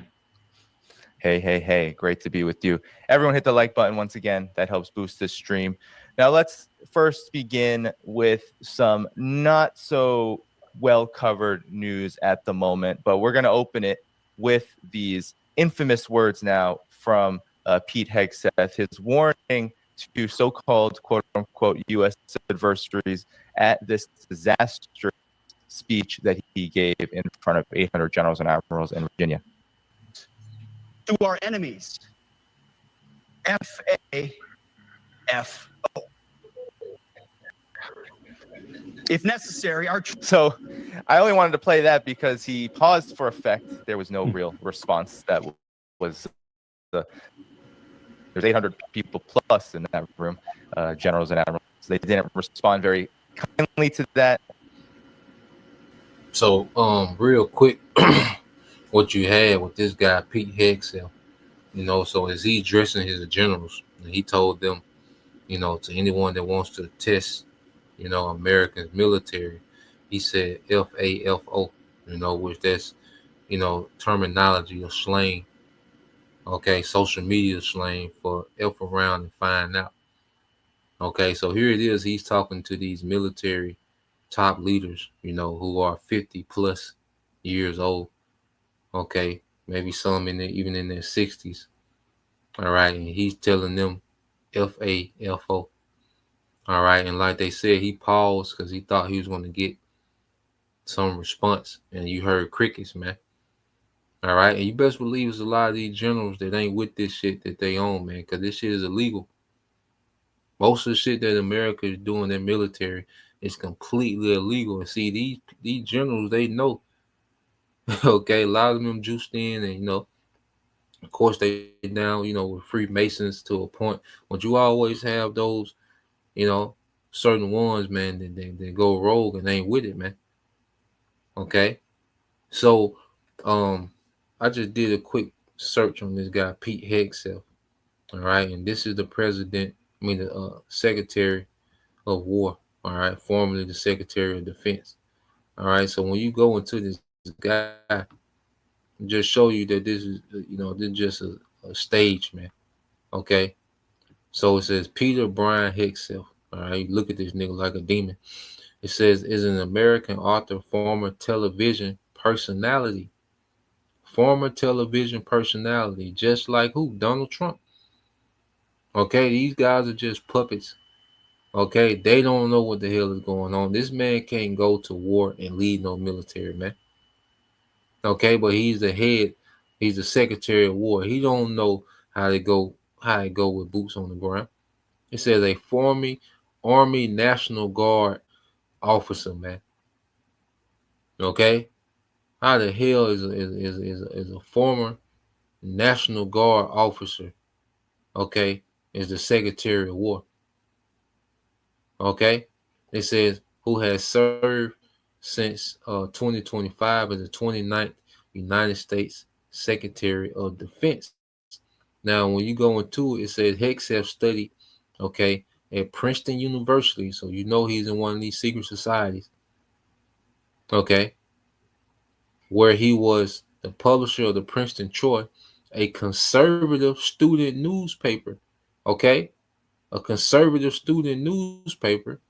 Hey. Great to be with you. Everyone hit the like button once again. That helps boost this stream. Now, let's first begin with some not so well-covered news at the moment, but we're going to open it with these infamous words now from Pete Hegseth, his warning to so-called quote-unquote U.S. adversaries at this disastrous speech that he gave in front of 800 generals and admirals in Virginia. To our enemies, FAFO. If necessary, So I only wanted to play that because he paused for effect. There was no real response. That was there's 800 people plus in that room, generals and admirals. They didn't respond very kindly to that. So, real quick, what you had with this guy, Pete Hegseth, so as he addressing his generals, he told them, to anyone that wants to test, Americans military, he said FAFO, which that's, terminology or slang, okay, social media slang for F around and find out. Okay, so here it is. He's talking to these military top leaders, who are 50 plus years old. Okay, maybe some even in their 60s. All right, and he's telling them FAFO. All right, and like they said, he paused because he thought he was going to get some response, and you heard crickets, man. All right, and you best believe it's a lot of these generals that ain't with this shit that they own, man, because this shit is illegal. Most of the shit that America is doing, their military, is completely illegal. And see, these generals, they know. Okay, a lot of them juiced in, and of course they now, with Freemasons to a point. But you always have those, certain ones, man, that go rogue and ain't with it, man. Okay, so I just did a quick search on this guy, Pete Hegseth. All right, and this is the the Secretary of War. All right, formerly the Secretary of Defense. All right, so when you go into this guy, just show you that this is, this is just a stage, man. Okay, so it says Peter Brian Hegseth. All right, look at this nigga like a demon. It says is an American author, former television personality. Former television personality, just like who? Donald Trump. Okay, these guys are just puppets. Okay, they don't know what the hell is going on. This man can't go to war and lead no military, man. Okay, but he's the head. He's the Secretary of War. He don't know how it go with boots on the ground. It says a former Army National Guard officer, man. Okay, how the hell is a former National Guard officer? Okay, is the Secretary of War. Okay, it says who has served since 2025 as the 29th United States Secretary of Defense. Now, when you go into it, it says Hegseth studied, okay, at Princeton University. So he's in one of these secret societies. Okay, where he was the publisher of the Princeton Troy, a conservative student newspaper. Okay, a conservative student newspaper.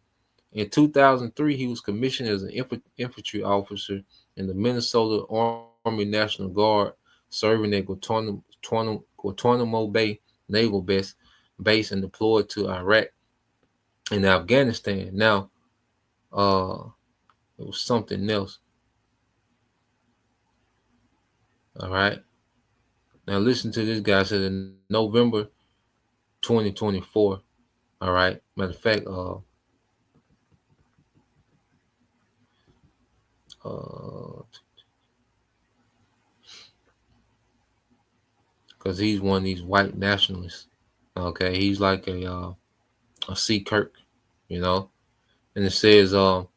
In 2003, he was commissioned as an infantry officer in the Minnesota Army National Guard, serving at Guantanamo Bay Naval Base and deployed to Iraq and Afghanistan. Now, it was something else. All right. Now, listen to this guy. It says in November 2024. All right. Matter of fact, because he's one of these white nationalists. Okay, he's like a C. Kirk, and it says in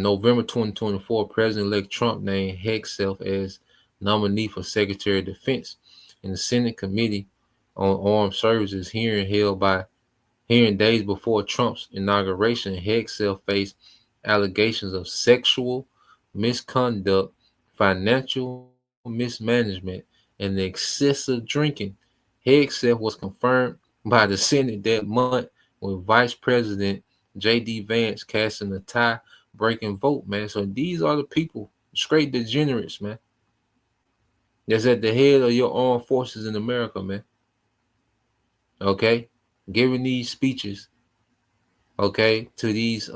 November 2024, President-elect Trump named Hegseth as nominee for Secretary of Defense in the Senate Committee on Armed Services hearing days before Trump's inauguration. Hegseth faced allegations of sexual misconduct, financial mismanagement, and excessive drinking. Hegseth was confirmed by the Senate that month with Vice President J.D. Vance casting a tie-breaking vote, man. So these are the people, straight degenerates, man, that's at the head of your armed forces in America, man. Okay? Giving these speeches, okay, to these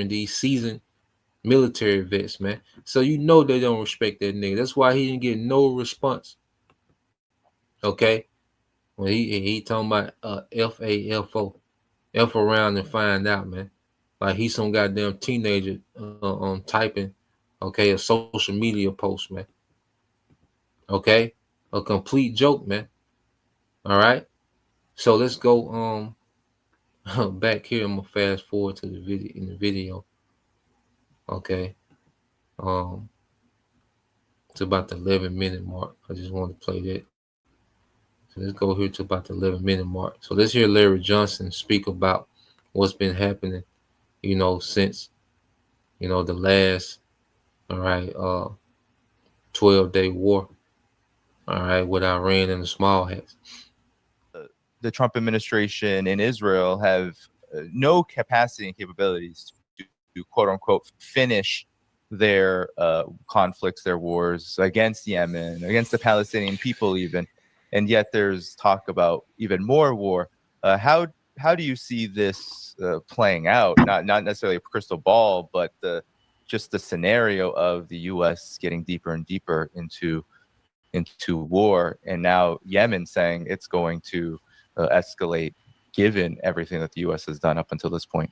these seasoned military vets, man. So they don't respect that nigga. That's why he didn't get no response. Okay? When he talking about FAFO. F around and find out, man. Like he's some goddamn teenager typing, okay, a social media post, man. Okay? A complete joke, man. All right? So let's go back here. I'm gonna fast forward to the video. Okay. It's about the 11-minute mark. I just want to play that. So let's go here to about the 11-minute mark. So let's hear Larry Johnson speak about what's been happening, since, the last, 12-day war, all right, with Iran and the small hats. the Trump administration in Israel have no capacity and capabilities to quote unquote finish their conflicts, their wars against Yemen, against the Palestinian people even, and yet there's talk about even more war. How do you see this playing out? Not necessarily a crystal ball, but just the scenario of the U.S. getting deeper and deeper into war, and now Yemen saying it's going to escalate, given everything that the U.S. has done up until this point.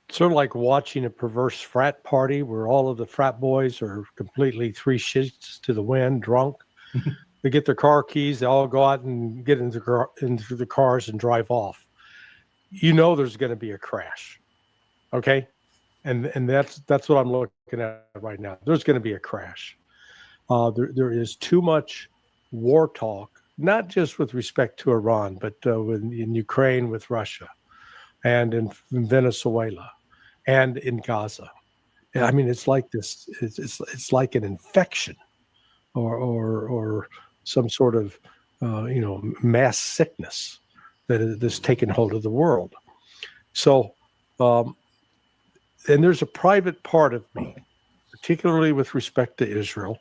Sort of like watching a perverse frat party where all of the frat boys are completely three shits to the wind, drunk. They get their car keys, they all go out and get into the cars and drive off. You know there's going to be a crash, okay? And that's what I'm looking at right now. There's going to be a crash. There is too much war talk, not just with respect to Iran, but in Ukraine with Russia, and in Venezuela, and in Gaza. I mean, it's like this. It's like an infection, or some sort of mass sickness that has taken hold of the world. So, and there's a private part of me, particularly with respect to Israel,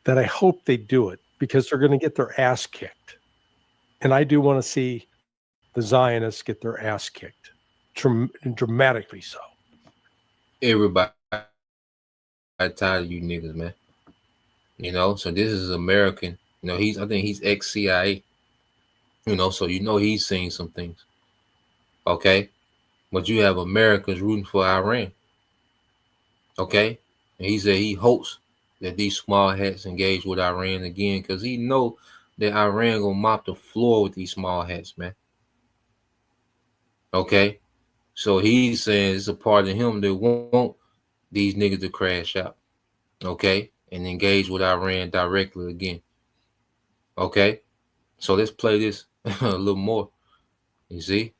that I hope they do it because they're going to get their ass kicked. And I do want to see the Zionists get their ass kicked, dramatically so. Everybody tired of you niggas, man. So this is American. I think he's ex-CIA. So he's seen some things. Okay? But you have Americans rooting for Iran. Okay? And he said he hopes that these small hats engage with Iran again because he know that Iran gonna mop the floor with these small hats, man. Okay? So he's saying it's a part of him that want these niggas to crash out. Okay? And engage with Iran directly again. Okay? So let's play this a little more. You see?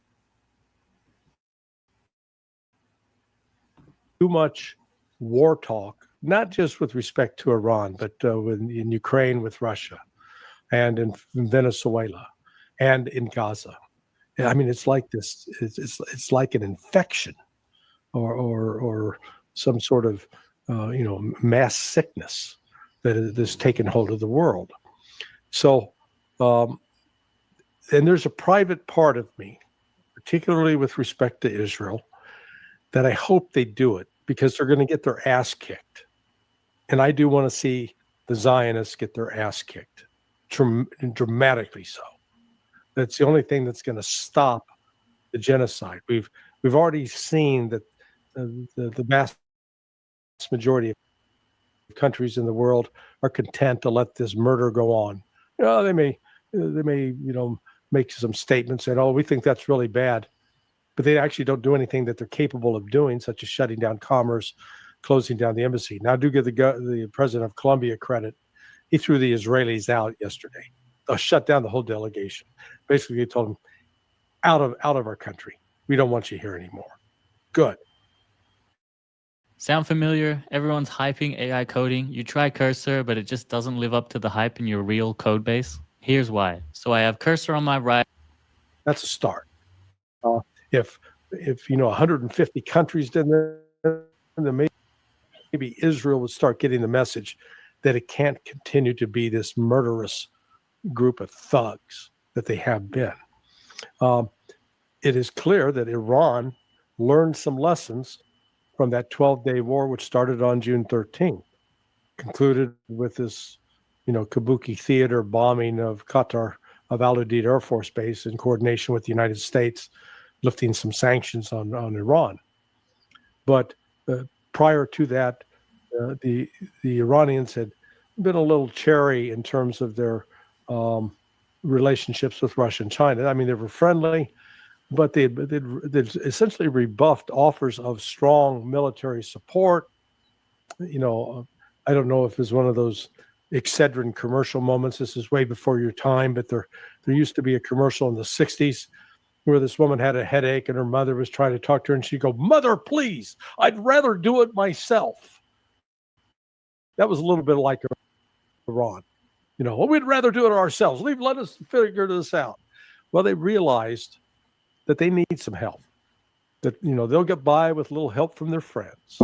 Too much war talk, not just with respect to Iran, but in Ukraine with Russia, and in Venezuela, and in Gaza. I mean, it's like this. It's like an infection, or some sort of mass sickness that has taken hold of the world. So, and there's a private part of me, particularly with respect to Israel, that I hope they do it because they're going to get their ass kicked. And I do want to see the Zionists get their ass kicked, dramatically so. That's the only thing that's going to stop the genocide. We've already seen that the vast majority of countries in the world are content to let this murder go on. They may make some statements saying, "Oh, we think that's really bad," but they actually don't do anything that they're capable of doing, such as shutting down commerce, closing down the embassy. Now, I do give the president of Colombia credit. He threw the Israelis out yesterday. They'll shut down the whole delegation. Basically, he told them, out of our country. We don't want you here anymore. Good. Sound familiar? Everyone's hyping AI coding. You try Cursor, but it just doesn't live up to the hype in your real code base. Here's why. So I have Cursor on my right. That's a start. If 150 countries did that, then maybe Israel would start getting the message that it can't continue to be this murderous group of thugs that they have been. It is clear that Iran learned some lessons from that 12-day war, which started on June 13th, concluded with this, Kabuki theater bombing of Qatar, of Al Udeid Air Force Base in coordination with the United States, lifting some sanctions on Iran. But prior to that, the Iranians had been a little chary in terms of their relationships with Russia and China. I mean, they were friendly, but they'd essentially rebuffed offers of strong military support. I don't know if it's one of those Excedrin commercial moments. This is way before your time, but there used to be a commercial in the 60s where this woman had a headache and her mother was trying to talk to her, and she'd go, "Mother, please, I'd rather do it myself." That was a little bit like Iran. We'd rather do it ourselves. Let us figure this out. Well, they realized that they need some help, that, they'll get by with a little help from their friends.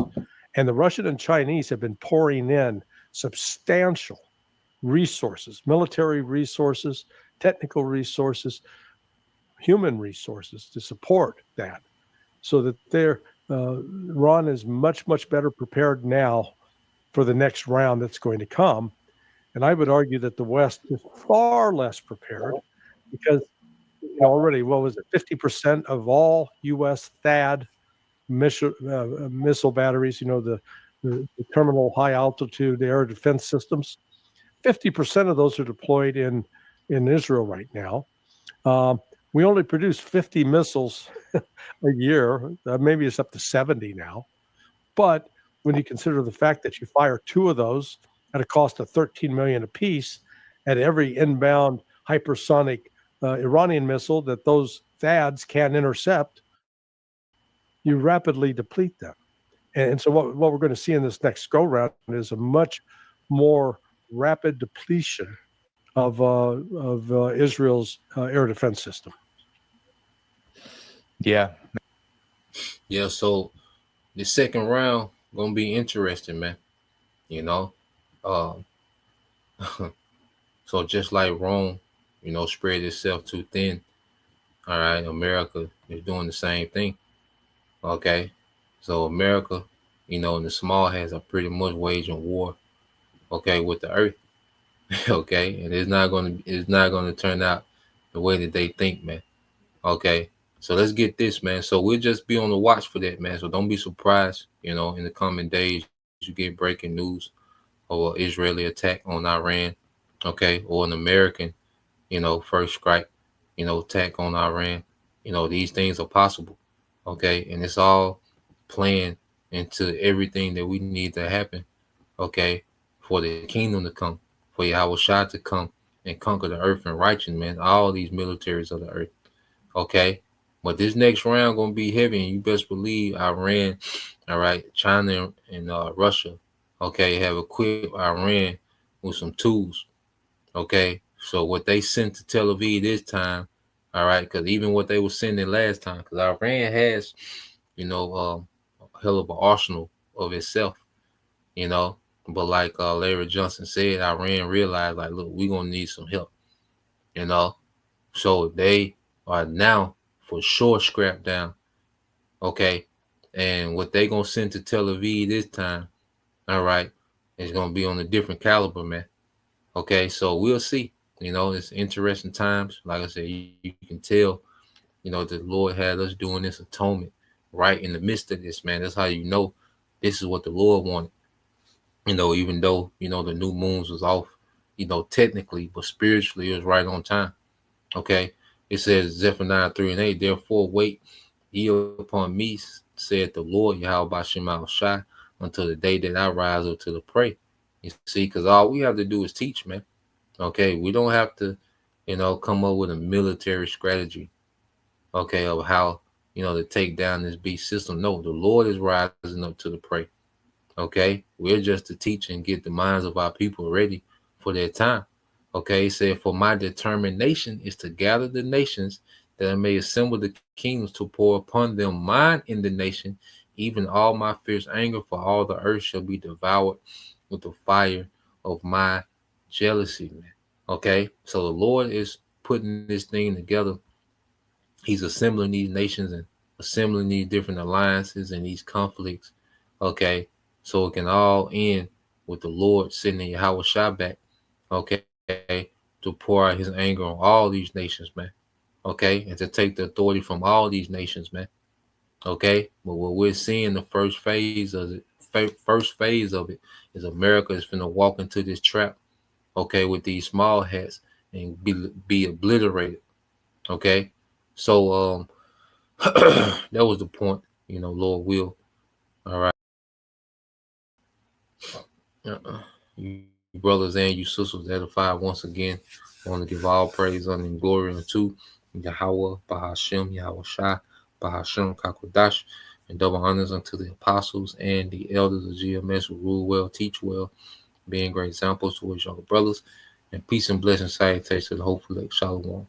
And the Russian and Chinese have been pouring in substantial resources, military resources, technical resources, human resources to support that, so that Iran is much, much better prepared now for the next round that's going to come. And I would argue that the West is far less prepared, because already, 50% of all U.S. THAAD missile batteries, the terminal high altitude air defense systems, 50% of those are deployed in Israel right now. We only produce 50 missiles a year. Maybe it's up to 70 now. But when you consider the fact that you fire 2 of those at a cost of $13 million apiece at every inbound hypersonic Iranian missile that those THAADs can intercept, you rapidly deplete them. And so what we're going to see in this next go round is a much more rapid depletion of Israel's air defense system. Yeah. Yeah, so the second round gonna be interesting, man. So just like Rome, spread itself too thin. All right, America is doing the same thing. Okay, so America, in the small hands are pretty much waging war. Okay, with the earth. Okay, and it's not gonna turn out the way that they think, man. Okay, so let's get this, man. So we'll just be on the watch for that, man. So don't be surprised, in the coming days you get breaking news or Israeli attack on Iran, okay, or an American, first strike, attack on Iran. These things are possible, okay, and it's all playing into everything that we need to happen, okay, for the kingdom to come, for Yahushua to come and conquer the earth and righteousness, man. All these militaries of the earth, okay. But this next round gonna be heavy, and you best believe Iran, all right, China and Russia, okay, have equipped Iran with some tools, okay. So what they sent to Tel Aviv this time, all right, because even what they were sending last time, because Iran has, a hell of an arsenal of itself, But like Larry Johnson said, Iran realized, like, look, we're gonna need some help, So they are now for sure scrapped down, okay. And what they gonna send to Tel Aviv this time, all right, is gonna be on a different caliber, man. Okay, so we'll see. It's interesting times. Like I said, you can tell, the Lord had us doing this atonement right in the midst of this, man. That's how you know this is what the Lord wanted. Even though, the new moons was off, technically, but spiritually it was right on time. Okay. It says Zephaniah 3:8, therefore wait ye upon me, said the Lord, Yahweh Shema Shai, until the day that I rise up to the prey. You see, because all we have to do is teach, man. Okay, we don't have to, come up with a military strategy, okay, of how, to take down this beast system. No, the Lord is rising up to the prey. Okay, we're just to teach and get the minds of our people ready for their time. Okay, he said, for my determination is to gather the nations, that I may assemble the kingdoms to pour upon them mine indignation, even all my fierce anger, for all the earth shall be devoured with the fire of my jealousy, man. Okay, so the Lord is putting this thing together. He's assembling these nations and assembling these different alliances and these conflicts. Okay, so it can all end with the Lord sending Yahweh Shabbat, okay, to pour out his anger on all these nations, man. Okay, and to take the authority from all these nations, man. Okay, but what we're seeing, the first phase of it is America is finna walk into this trap, okay, with these small hats and be obliterated. Okay, so that was the point, Lord will. All right. You brothers and you sisters edified once again. I want to give all praise, honor, and glory unto Yahweh, Bahashem, Yahweh Shai, Bahashem, Kakodash, and double honors unto the apostles and the elders of GMS who rule well, teach well, being great examples towards younger brothers, and peace and blessing salutations to the hopeful Shalom.